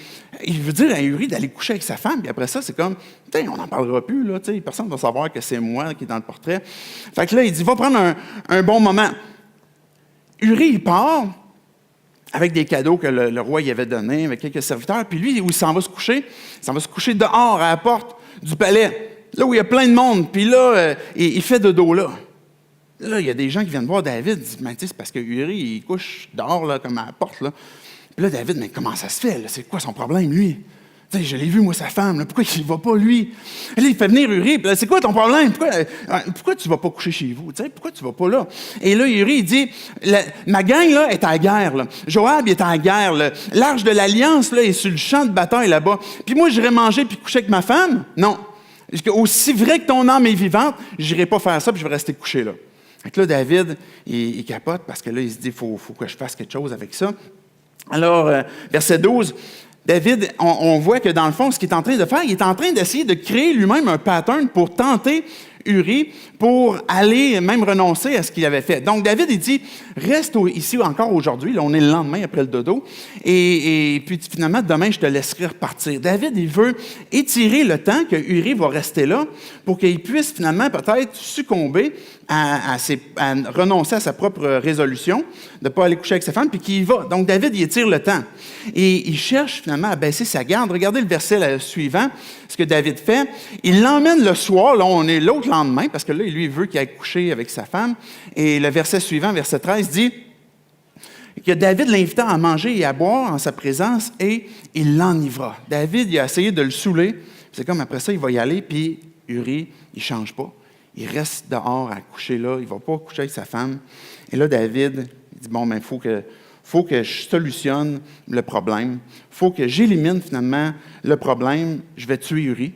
il veut dire à Uri d'aller coucher avec sa femme, puis après ça, c'est comme, tu sais, on n'en parlera plus, là, tu sais, personne ne va savoir que c'est moi qui est dans le portrait. Fait que là, il dit, va prendre un bon moment. Uri, il part avec des cadeaux que le roi y avait donnés, avec quelques serviteurs. Puis lui, où il s'en va se coucher? Il s'en va se coucher dehors, à la porte du palais, là où il y a plein de monde. Puis là, il fait dodo là. Là, il y a des gens qui viennent voir David. Ils disent, mais tu sais, c'est parce que Uri, il couche dehors, là, comme à la porte, là. Puis là, David, mais comment ça se fait? Là? C'est quoi son problème, lui? Tu sais, je l'ai vu, moi, sa femme. Là. Pourquoi il ne va pas, lui? Et là, il fait venir Uri. Puis là, c'est quoi ton problème? Pourquoi tu ne vas pas coucher chez vous? Tu sais, pourquoi tu ne vas pas là? Et là, Uri, il dit, ma gang, là, est en guerre. Là. Joab, il est en guerre. Là. L'arche de l'Alliance, là, est sur le champ de bataille, là-bas. Puis moi, j'irai manger puis coucher avec ma femme? Non. Aussi vrai que ton âme est vivante, je n'irai pas faire ça puis je vais rester couché là. Fait que là, David, il capote parce que là, il se dit, faut que je fasse quelque chose avec ça. Alors, verset 12, David, on voit que dans le fond, ce qu'il est en train de faire, il est en train d'essayer de créer lui-même un pattern pour tenter Uri pour aller même renoncer à ce qu'il avait fait. Donc, David, il dit, reste ici encore aujourd'hui. Là, on est le lendemain après le dodo. Et puis, finalement, demain, je te laisserai repartir. David, il veut étirer le temps que Uri va rester là pour qu'il puisse finalement peut-être succomber à renoncer à sa propre résolution de ne pas aller coucher avec sa femme, puis qu'il y va. Donc, David, il étire le temps. Et il cherche finalement à baisser sa garde. Regardez le verset suivant, ce que David fait. Il l'emmène le soir, là, on est l'autre lendemain, parce que là, lui, il veut qu'il aille coucher avec sa femme. Et le verset suivant, verset 13, dit que David l'invita à manger et à boire en sa présence, et il l'enivra. David, il a essayé de le saouler. C'est comme après ça, il va y aller, puis Uri, il ne change pas. Il reste dehors à coucher là. Il ne va pas coucher avec sa femme. Et là, David, il dit, bon, il faut que je solutionne le problème. Il faut que j'élimine finalement le problème. Je vais tuer Uri.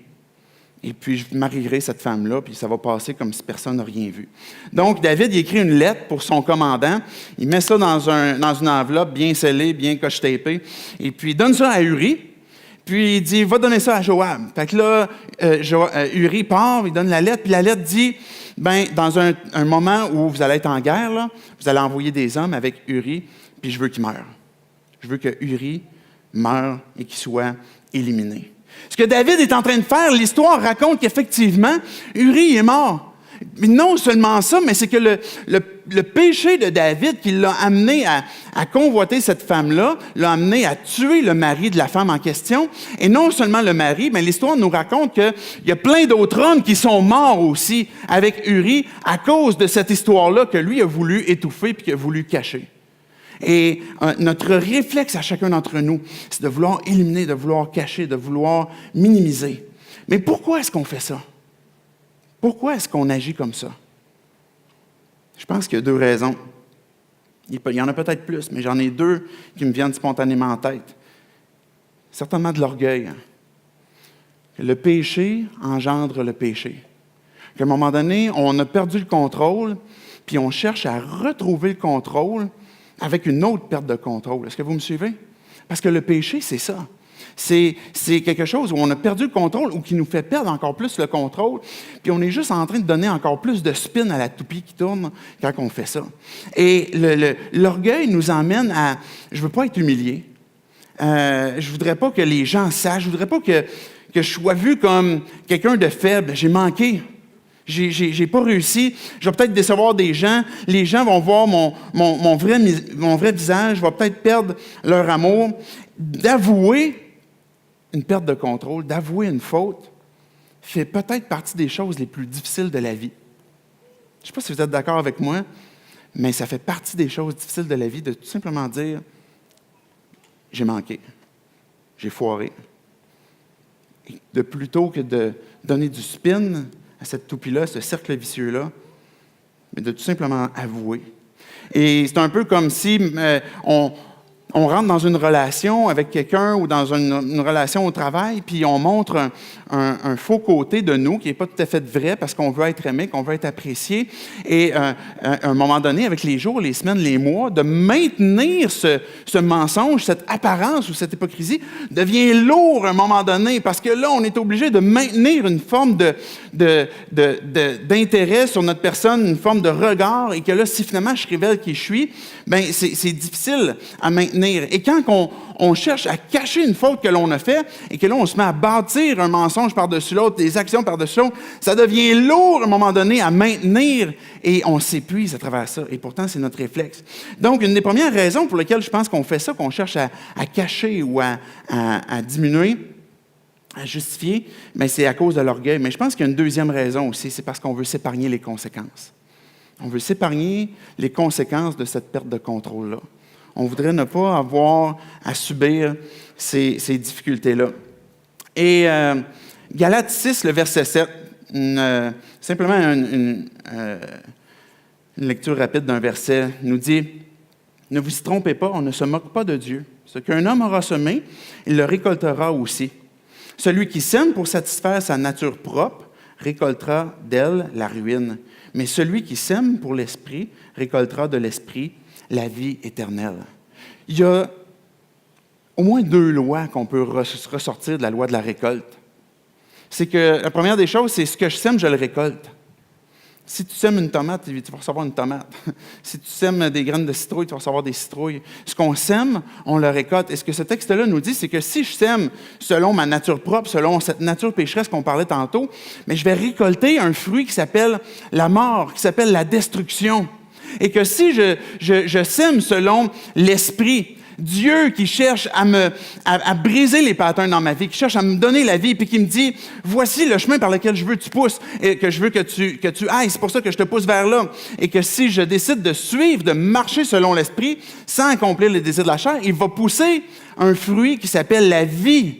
Et puis, je marierai cette femme-là, puis ça va passer comme si personne n'a rien vu. Donc, David, il écrit une lettre pour son commandant. Il met ça dans une enveloppe bien scellée, bien coche-tapée. Et puis, il donne ça à Uri. Puis il dit, va donner ça à Joab. Fait que là, Uri part, il donne la lettre, puis la lettre dit, dans un moment où vous allez être en guerre, là, vous allez envoyer des hommes avec Uri, puis je veux qu'il meure. Je veux que Uri meure et qu'il soit éliminé. Ce que David est en train de faire, l'histoire raconte qu'effectivement, Uri est mort. Mais non seulement ça, mais c'est que le péché de David qui l'a amené à convoiter cette femme-là, l'a amené à tuer le mari de la femme en question. Et non seulement le mari, mais l'histoire nous raconte qu'il y a plein d'autres hommes qui sont morts aussi avec Uri à cause de cette histoire-là que lui a voulu étouffer puis qu'il a voulu cacher. Et notre réflexe à chacun d'entre nous, c'est de vouloir éliminer, de vouloir cacher, de vouloir minimiser. Mais pourquoi est-ce qu'on fait ça? Pourquoi est-ce qu'on agit comme ça? Je pense qu'il y a deux raisons. Il y en a peut-être plus, mais j'en ai deux qui me viennent spontanément en tête. Certainement de l'orgueil. Le péché engendre le péché. Qu'à un moment donné, on a perdu le contrôle, puis on cherche à retrouver le contrôle avec une autre perte de contrôle. Est-ce que vous me suivez? Parce que le péché, c'est ça. C'est quelque chose où on a perdu le contrôle ou qui nous fait perdre encore plus le contrôle. Puis on est juste en train de donner encore plus de spin à la toupie qui tourne quand on fait ça. Et l'orgueil nous emmène à « je ne veux pas être humilié. Je ne voudrais pas que les gens sachent. Je ne voudrais pas que je sois vu comme quelqu'un de faible. J'ai manqué. J'ai pas réussi. Je vais peut-être décevoir des gens. Les gens vont voir mon vrai visage. Je vais peut-être perdre leur amour. » D'avouer une perte de contrôle, d'avouer une faute, fait peut-être partie des choses les plus difficiles de la vie. Je ne sais pas si vous êtes d'accord avec moi, mais ça fait partie des choses difficiles de la vie de tout simplement dire « j'ai manqué, j'ai foiré ». De plutôt que de donner du spin à cette toupie-là, ce cercle vicieux-là, mais de tout simplement avouer. Et c'est un peu comme si on rentre dans une relation avec quelqu'un ou dans une relation au travail, puis on montre un faux côté de nous qui n'est pas tout à fait vrai parce qu'on veut être aimé, qu'on veut être apprécié. Et à un moment donné, avec les jours, les semaines, les mois, de maintenir ce mensonge, cette apparence ou cette hypocrisie devient lourd à un moment donné parce que là, on est obligé de maintenir une forme d'intérêt sur notre personne, une forme de regard, et que là, si finalement je révèle qui je suis, bien, c'est difficile à maintenir. Et quand on cherche à cacher une faute que l'on a faite et que là, on se met à bâtir un mensonge par-dessus l'autre, des actions par-dessus l'autre, ça devient lourd à un moment donné à maintenir et on s'épuise à travers ça. Et pourtant, c'est notre réflexe. Donc, une des premières raisons pour lesquelles je pense qu'on fait ça, qu'on cherche à cacher ou à diminuer, à justifier, bien, c'est à cause de l'orgueil. Mais je pense qu'il y a une deuxième raison aussi, c'est parce qu'on veut s'épargner les conséquences. On veut s'épargner les conséquences de cette perte de contrôle-là. On voudrait ne pas avoir à subir ces difficultés-là. Et Galates 6, le verset 7, simplement une lecture rapide d'un verset, nous dit « Ne vous y trompez pas, on ne se moque pas de Dieu. Ce qu'un homme aura semé, il le récoltera aussi. Celui qui sème pour satisfaire sa nature propre récoltera d'elle la ruine. Mais celui qui sème pour l'esprit récoltera de l'esprit la vie éternelle. » Il y a au moins deux lois qu'on peut ressortir de la loi de la récolte. C'est que la première des choses, c'est ce que je sème, je le récolte. Si tu sèmes une tomate, tu vas recevoir une tomate. Si tu sèmes des graines de citrouille, tu vas recevoir des citrouilles. Ce qu'on sème, on le récolte. Et ce que ce texte-là nous dit, c'est que si je sème selon ma nature propre, selon cette nature pécheresse qu'on parlait tantôt, mais je vais récolter un fruit qui s'appelle la mort, qui s'appelle la destruction. Et que si je sème selon l'esprit, Dieu qui cherche à briser les patterns dans ma vie, qui cherche à me donner la vie, puis qui me dit, voici le chemin par lequel je veux que tu pousses, et que je veux que tu ailles, c'est pour ça que je te pousse vers là. Et que si je décide de suivre, de marcher selon l'esprit, sans accomplir les désirs de la chair, il va pousser un fruit qui s'appelle la vie.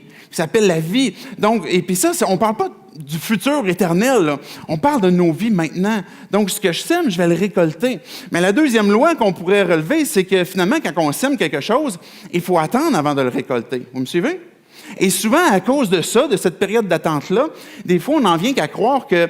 Donc, et puis ça, on ne parle pas du futur éternel, là. On parle de nos vies maintenant. Donc, ce que je sème, je vais le récolter. Mais la deuxième loi qu'on pourrait relever, c'est que finalement, quand on sème quelque chose, il faut attendre avant de le récolter. Vous me suivez? Et souvent, à cause de ça, de cette période d'attente-là, des fois, on n'en vient qu'à croire que,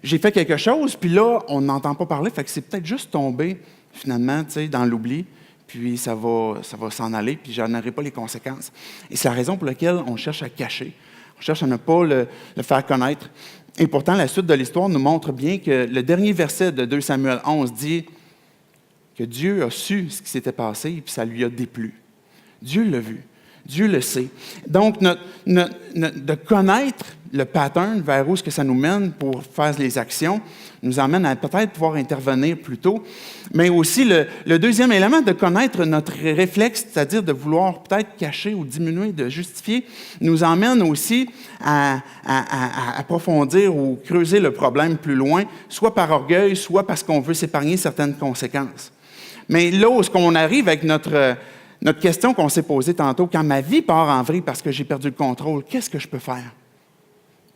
j'ai fait quelque chose, puis là, on n'entend pas parler, fait que c'est peut-être juste tombé, finalement, tu sais, dans l'oubli. Puis ça va s'en aller, puis je n'en aurai pas les conséquences. Et c'est la raison pour laquelle on cherche à cacher. On cherche à ne pas le faire connaître. Et pourtant, la suite de l'histoire nous montre bien que le dernier verset de 2 Samuel 11 dit que Dieu a su ce qui s'était passé, et puis ça lui a déplu. Dieu l'a vu. Dieu le sait. Donc, de connaître le pattern vers où est-ce que ça nous mène pour faire les actions nous amène à peut-être pouvoir intervenir plus tôt. Mais aussi, le deuxième élément, de connaître notre réflexe, c'est-à-dire de vouloir peut-être cacher ou diminuer, de justifier, nous emmène aussi à approfondir ou creuser le problème plus loin, soit par orgueil, soit parce qu'on veut s'épargner certaines conséquences. Mais là où est-ce qu'on arrive avec notre question qu'on s'est posée tantôt, quand ma vie part en vrille parce que j'ai perdu le contrôle, qu'est-ce que je peux faire?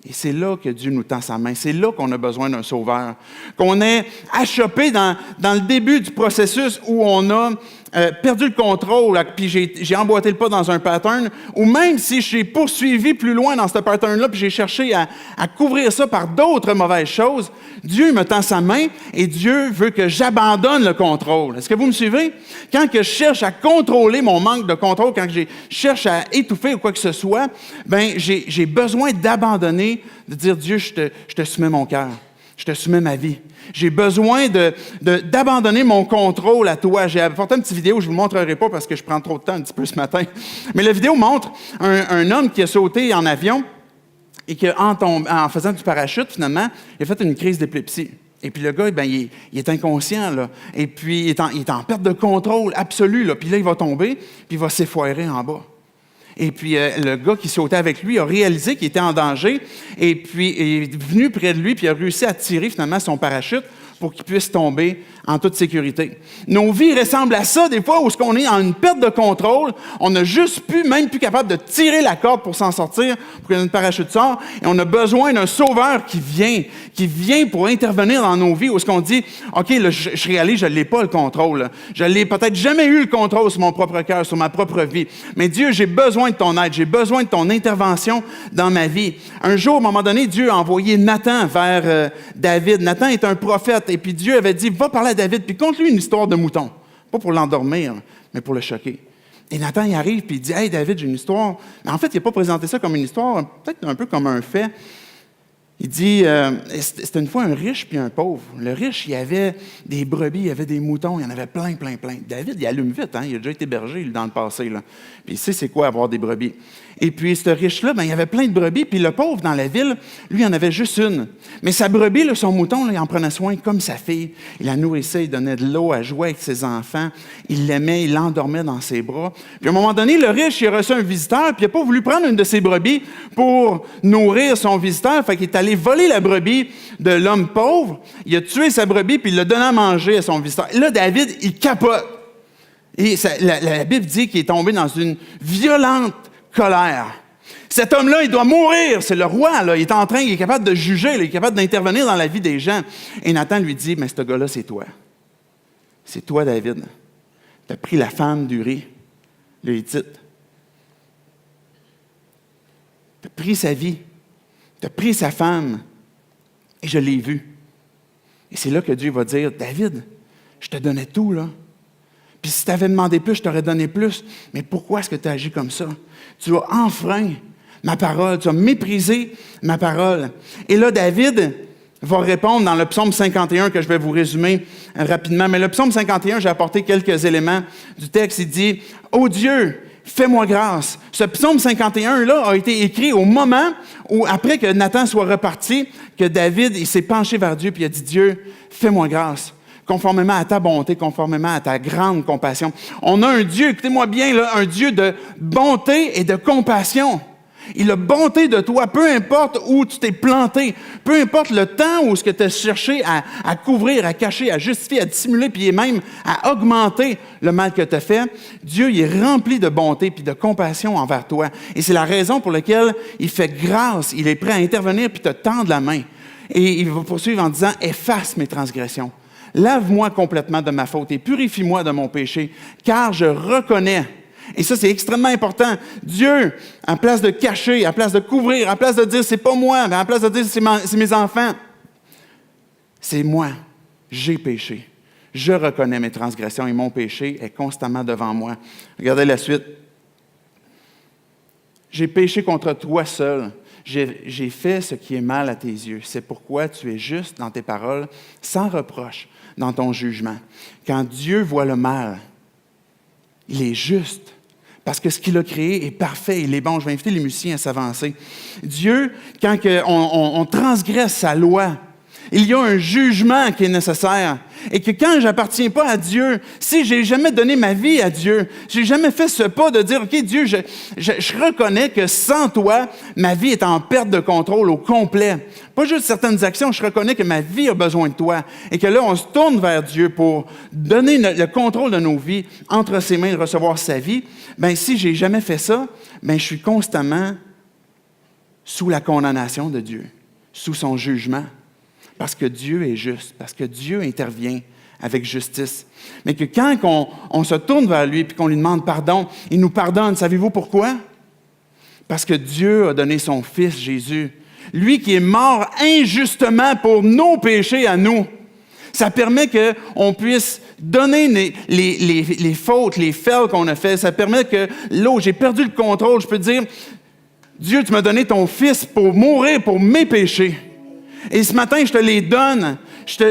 Et c'est là que Dieu nous tend sa main. C'est là qu'on a besoin d'un sauveur. Qu'on est achoppé dans le début du processus où on a perdu le contrôle, puis j'ai emboîté le pas dans un pattern, ou même si je suis poursuivi plus loin dans ce pattern-là, puis j'ai cherché à couvrir ça par d'autres mauvaises choses, Dieu me tend sa main et Dieu veut que j'abandonne le contrôle. Est-ce que vous me suivez? Quand que je cherche à contrôler mon manque de contrôle, quand je cherche à étouffer ou quoi que ce soit, j'ai besoin d'abandonner, de dire, Dieu, je te soumets mon cœur, je te soumets ma vie. J'ai besoin d'abandonner mon contrôle à toi. J'ai apporté une petite vidéo, je ne vous montrerai pas parce que je prends trop de temps un petit peu ce matin. Mais la vidéo montre un homme qui a sauté en avion et qui, en faisant du parachute, finalement, il a fait une crise d'épilepsie. Et puis le gars, il est inconscient, là. Et puis il est en perte de contrôle absolue, là. Puis là, il va tomber, puis il va s'effoirer en bas. Et puis, le gars qui sautait avec lui a réalisé qu'il était en danger et puis est venu près de lui puis a réussi à tirer finalement son parachute pour qu'il puisse tomber en toute sécurité. Nos vies ressemblent à ça, des fois, où on est en une perte de contrôle, on n'a juste même plus capable de tirer la corde pour s'en sortir, pour que notre parachute sorte, et on a besoin d'un sauveur qui vient pour intervenir dans nos vies, où est-ce qu'on dit, OK, là, je réalise, je ne l'ai pas le contrôle, là. Je n'ai peut-être jamais eu le contrôle sur mon propre cœur, sur ma propre vie, mais Dieu, j'ai besoin de ton aide, j'ai besoin de ton intervention dans ma vie. Un jour, à un moment donné, Dieu a envoyé Nathan vers David. Nathan est un prophète, et puis Dieu avait dit, va parler à David, puis conte-lui une histoire de mouton. Pas pour l'endormir, mais pour le choquer. Et Nathan, il arrive, puis il dit, « Hey, David, j'ai une histoire. » Mais en fait, il n'a pas présenté ça comme une histoire, peut-être un peu comme un fait. Il dit, c'était une fois un riche puis un pauvre. Le riche, il avait des brebis, il avait des moutons, il y en avait plein. David, il allume vite, hein? Il a déjà été berger dans le passé, là. Puis il sait c'est quoi avoir des brebis. Et puis, ce riche-là, il avait plein de brebis, puis le pauvre, dans la ville, lui, il en avait juste une. Mais sa brebis, là, son mouton, là, il en prenait soin comme sa fille. Il la nourrissait, il donnait de l'eau, elle jouait avec ses enfants, il l'aimait, il l'endormait dans ses bras. Puis à un moment donné, le riche, il a reçu un visiteur, puis il n'a pas voulu prendre une de ses brebis pour nourrir son visiteur, fait qu'il est allé voler la brebis de l'homme pauvre, il a tué sa brebis, puis il l'a donné à manger à son visiteur. Et là, David, il capote. Et la Bible dit qu'il est tombé dans une violente colère. Cet homme-là, il doit mourir. C'est le roi, là. Il est capable de juger, là. Il est capable d'intervenir dans la vie des gens. Et Nathan lui dit, mais ce gars-là, c'est toi. C'est toi, David. Tu as pris la femme d'Uri, le Hittite. Tu as pris sa vie. Tu as pris sa femme. Et je l'ai vue. Et c'est là que Dieu va dire, David, je te donnais tout, là. Puis si tu avais demandé plus, je t'aurais donné plus. Mais pourquoi est-ce que tu as agi comme ça? Tu as enfreint ma parole, tu as méprisé ma parole. Et là, David va répondre dans le psaume 51 que je vais vous résumer rapidement. Mais le psaume 51, j'ai apporté quelques éléments du texte. Il dit « Ô Dieu, fais-moi grâce ». Ce psaume 51-là a été écrit au moment où, après que Nathan soit reparti, que David il s'est penché vers Dieu et il a dit « Dieu, fais-moi grâce ». Conformément à ta bonté, conformément à ta grande compassion. On a un Dieu, écoutez-moi bien, là, un Dieu de bonté et de compassion. Il a bonté de toi, peu importe où tu t'es planté, peu importe le temps où ce que tu as cherché à couvrir, à cacher, à justifier, à dissimuler, puis même à augmenter le mal que tu as fait. Dieu, il est rempli de bonté puis de compassion envers toi. Et c'est la raison pour laquelle il fait grâce, il est prêt à intervenir puis te tendre la main. Et il va poursuivre en disant « Efface mes transgressions. Lave-moi complètement de ma faute et purifie-moi de mon péché, car je reconnais. » Et ça, c'est extrêmement important. Dieu, en place de cacher, en place de couvrir, en place de dire « c'est pas moi », mais en place de dire « c'est mes enfants », c'est moi. J'ai péché. Je reconnais mes transgressions et mon péché est constamment devant moi. Regardez la suite. « J'ai péché contre toi seul. J'ai fait ce qui est mal à tes yeux. C'est pourquoi tu es juste dans tes paroles, sans reproche dans ton jugement. » Quand Dieu voit le mal, il est juste. Parce que ce qu'il a créé est parfait, il est bon. Je vais inviter les musiciens à s'avancer. Dieu, quand on transgresse sa loi, il y a un jugement qui est nécessaire. Et que quand je n'appartiens pas à Dieu, si je n'ai jamais donné ma vie à Dieu, je n'ai jamais fait ce pas de dire, OK, Dieu, je reconnais que sans toi, ma vie est en perte de contrôle au complet. Pas juste certaines actions, je reconnais que ma vie a besoin de toi. Et que là, on se tourne vers Dieu pour donner le contrôle de nos vies entre ses mains et recevoir sa vie. Bien, si je n'ai jamais fait ça, bien, je suis constamment sous la condamnation de Dieu, sous son jugement. Parce que Dieu est juste, parce que Dieu intervient avec justice. Mais que quand on se tourne vers lui et qu'on lui demande pardon, il nous pardonne. Savez-vous pourquoi? Parce que Dieu a donné son Fils Jésus. Lui qui est mort injustement pour nos péchés à nous. Ça permet qu'on puisse donner les fautes, les fails qu'on a fait. Ça permet que là où j'ai perdu le contrôle, je peux dire, Dieu, tu m'as donné ton Fils pour mourir pour mes péchés. Et ce matin, je te les donne.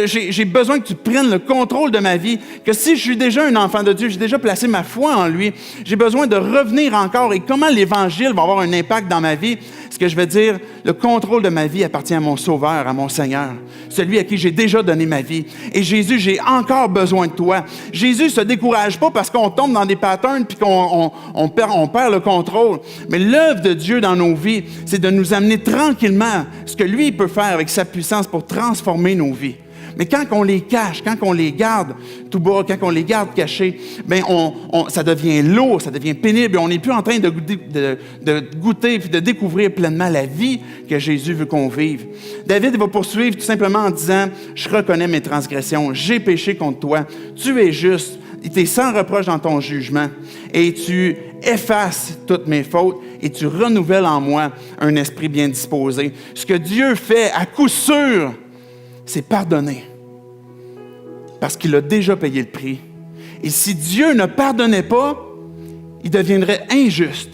J'ai besoin que tu prennes le contrôle de ma vie, que si je suis déjà un enfant de Dieu, j'ai déjà placé ma foi en lui, j'ai besoin de revenir encore. Et comment l'Évangile va avoir un impact dans ma vie? Ce que je vais dire, le contrôle de ma vie appartient à mon Sauveur, à mon Seigneur, celui à qui j'ai déjà donné ma vie. Et Jésus, j'ai encore besoin de toi. Jésus ne se décourage pas parce qu'on tombe dans des patterns puis qu'on perd le contrôle. Mais l'œuvre de Dieu dans nos vies, c'est de nous amener tranquillement ce que lui peut faire avec sa puissance pour transformer nos vies. Mais quand on les cache, quand on les garde tout bas, quand on les garde cachés, bien, ça devient lourd, ça devient pénible. On n'est plus en train de goûter puis de découvrir pleinement la vie que Jésus veut qu'on vive. David va poursuivre tout simplement en disant « Je reconnais mes transgressions, j'ai péché contre toi, tu es juste, tu es sans reproche dans ton jugement et tu effaces toutes mes fautes et tu renouvelles en moi un esprit bien disposé. » Ce que Dieu fait à coup sûr, c'est pardonner. Parce qu'il a déjà payé le prix. Et si Dieu ne pardonnait pas, il deviendrait injuste.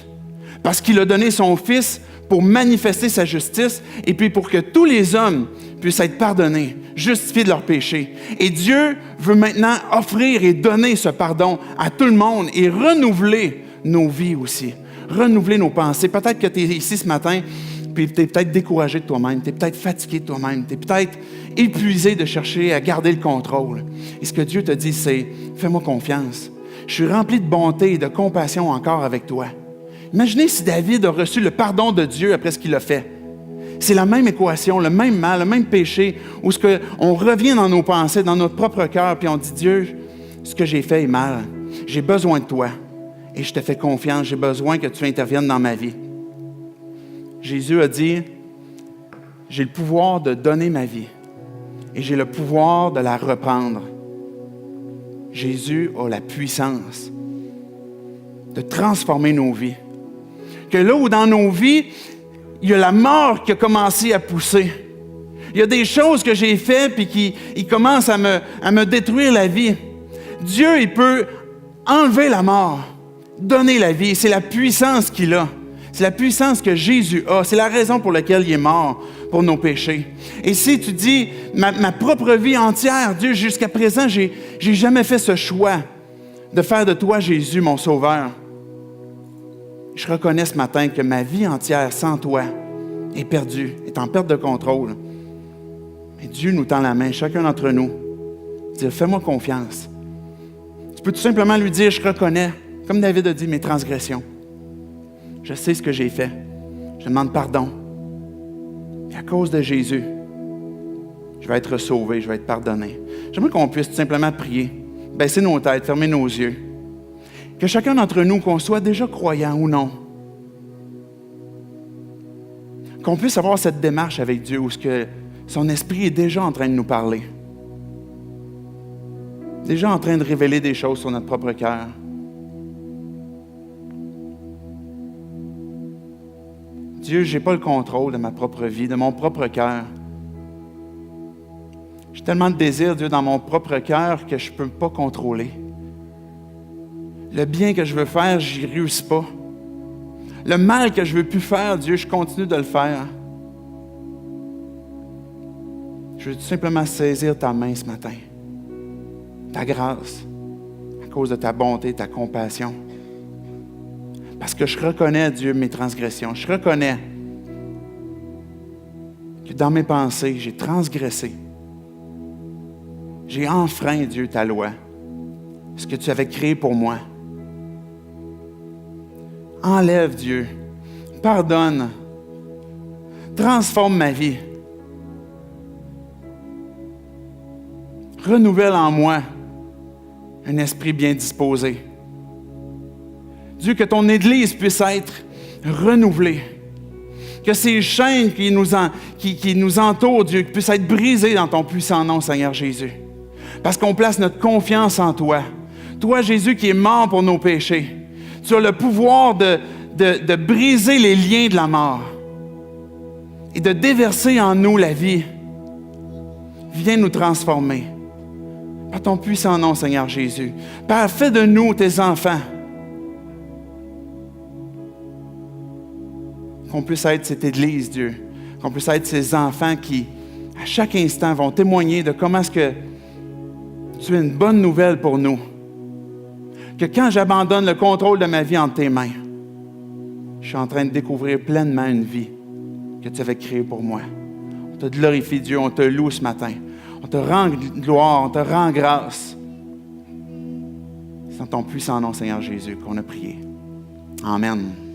Parce qu'il a donné son Fils pour manifester sa justice et puis pour que tous les hommes puissent être pardonnés, justifiés de leurs péchés. Et Dieu veut maintenant offrir et donner ce pardon à tout le monde et renouveler nos vies aussi. Renouveler nos pensées. Peut-être que tu es ici ce matin puis tu es peut-être découragé de toi-même, tu es peut-être fatigué de toi-même, tu es peut-être épuisé de chercher à garder le contrôle. Et ce que Dieu te dit, c'est « Fais-moi confiance. Je suis rempli de bonté et de compassion encore avec toi. » Imaginez si David a reçu le pardon de Dieu après ce qu'il a fait. C'est la même équation, le même mal, le même péché, où on revient dans nos pensées, dans notre propre cœur, puis on dit « Dieu, ce que j'ai fait est mal. J'ai besoin de toi. Et je te fais confiance. J'ai besoin que tu interviennes dans ma vie. » Jésus a dit, j'ai le pouvoir de donner ma vie et j'ai le pouvoir de la reprendre. Jésus a la puissance de transformer nos vies. Que là où dans nos vies, il y a la mort qui a commencé à pousser. Il y a des choses que j'ai faites et qui commencent à me détruire la vie. Dieu, il peut enlever la mort, donner la vie. C'est la puissance qu'il a. C'est la puissance que Jésus a. C'est la raison pour laquelle il est mort, pour nos péchés. Et si tu dis, ma propre vie entière, Dieu, jusqu'à présent, j'ai jamais fait ce choix de faire de toi, Jésus, mon Sauveur. Je reconnais ce matin que ma vie entière sans toi est perdue, est en perte de contrôle. Et Dieu nous tend la main, chacun d'entre nous, dire, fais-moi confiance. Tu peux tout simplement lui dire, je reconnais, comme David a dit, mes transgressions. Je sais ce que j'ai fait. Je demande pardon. Et à cause de Jésus, je vais être sauvé, je vais être pardonné. J'aimerais qu'on puisse tout simplement prier, baisser nos têtes, fermer nos yeux. Que chacun d'entre nous, qu'on soit déjà croyant ou non, qu'on puisse avoir cette démarche avec Dieu où son esprit est déjà en train de nous parler. Déjà en train de révéler des choses sur notre propre cœur. Dieu, je n'ai pas le contrôle de ma propre vie, de mon propre cœur. J'ai tellement de désir, Dieu, dans mon propre cœur que je ne peux pas contrôler. Le bien que je veux faire, j'y réussis pas. Le mal que je ne veux plus faire, Dieu, je continue de le faire. Je veux tout simplement saisir ta main ce matin. Ta grâce, à cause de ta bonté, ta compassion. Parce que je reconnais, Dieu, mes transgressions. Je reconnais que dans mes pensées, j'ai transgressé. J'ai enfreint, Dieu, ta loi, ce que tu avais créé pour moi. Enlève, Dieu. Pardonne. Transforme ma vie. Renouvelle en moi un esprit bien disposé. Dieu, que ton Église puisse être renouvelée. Que ces chaînes qui nous entourent, Dieu, puissent être brisées dans ton puissant nom, Seigneur Jésus. Parce qu'on place notre confiance en toi. Toi, Jésus, qui est mort pour nos péchés. Tu as le pouvoir de briser les liens de la mort et de déverser en nous la vie. Viens nous transformer. Par ton puissant nom, Seigneur Jésus. Père, fais de nous tes enfants. Qu'on puisse être cette Église, Dieu. Qu'on puisse être ces enfants qui, à chaque instant, vont témoigner de comment est-ce que tu es une bonne nouvelle pour nous. Que quand j'abandonne le contrôle de ma vie entre tes mains, je suis en train de découvrir pleinement une vie que tu avais créée pour moi. On te glorifie, Dieu, on te loue ce matin. On te rend gloire, on te rend grâce. C'est dans ton puissant nom, Seigneur Jésus, qu'on a prié. Amen.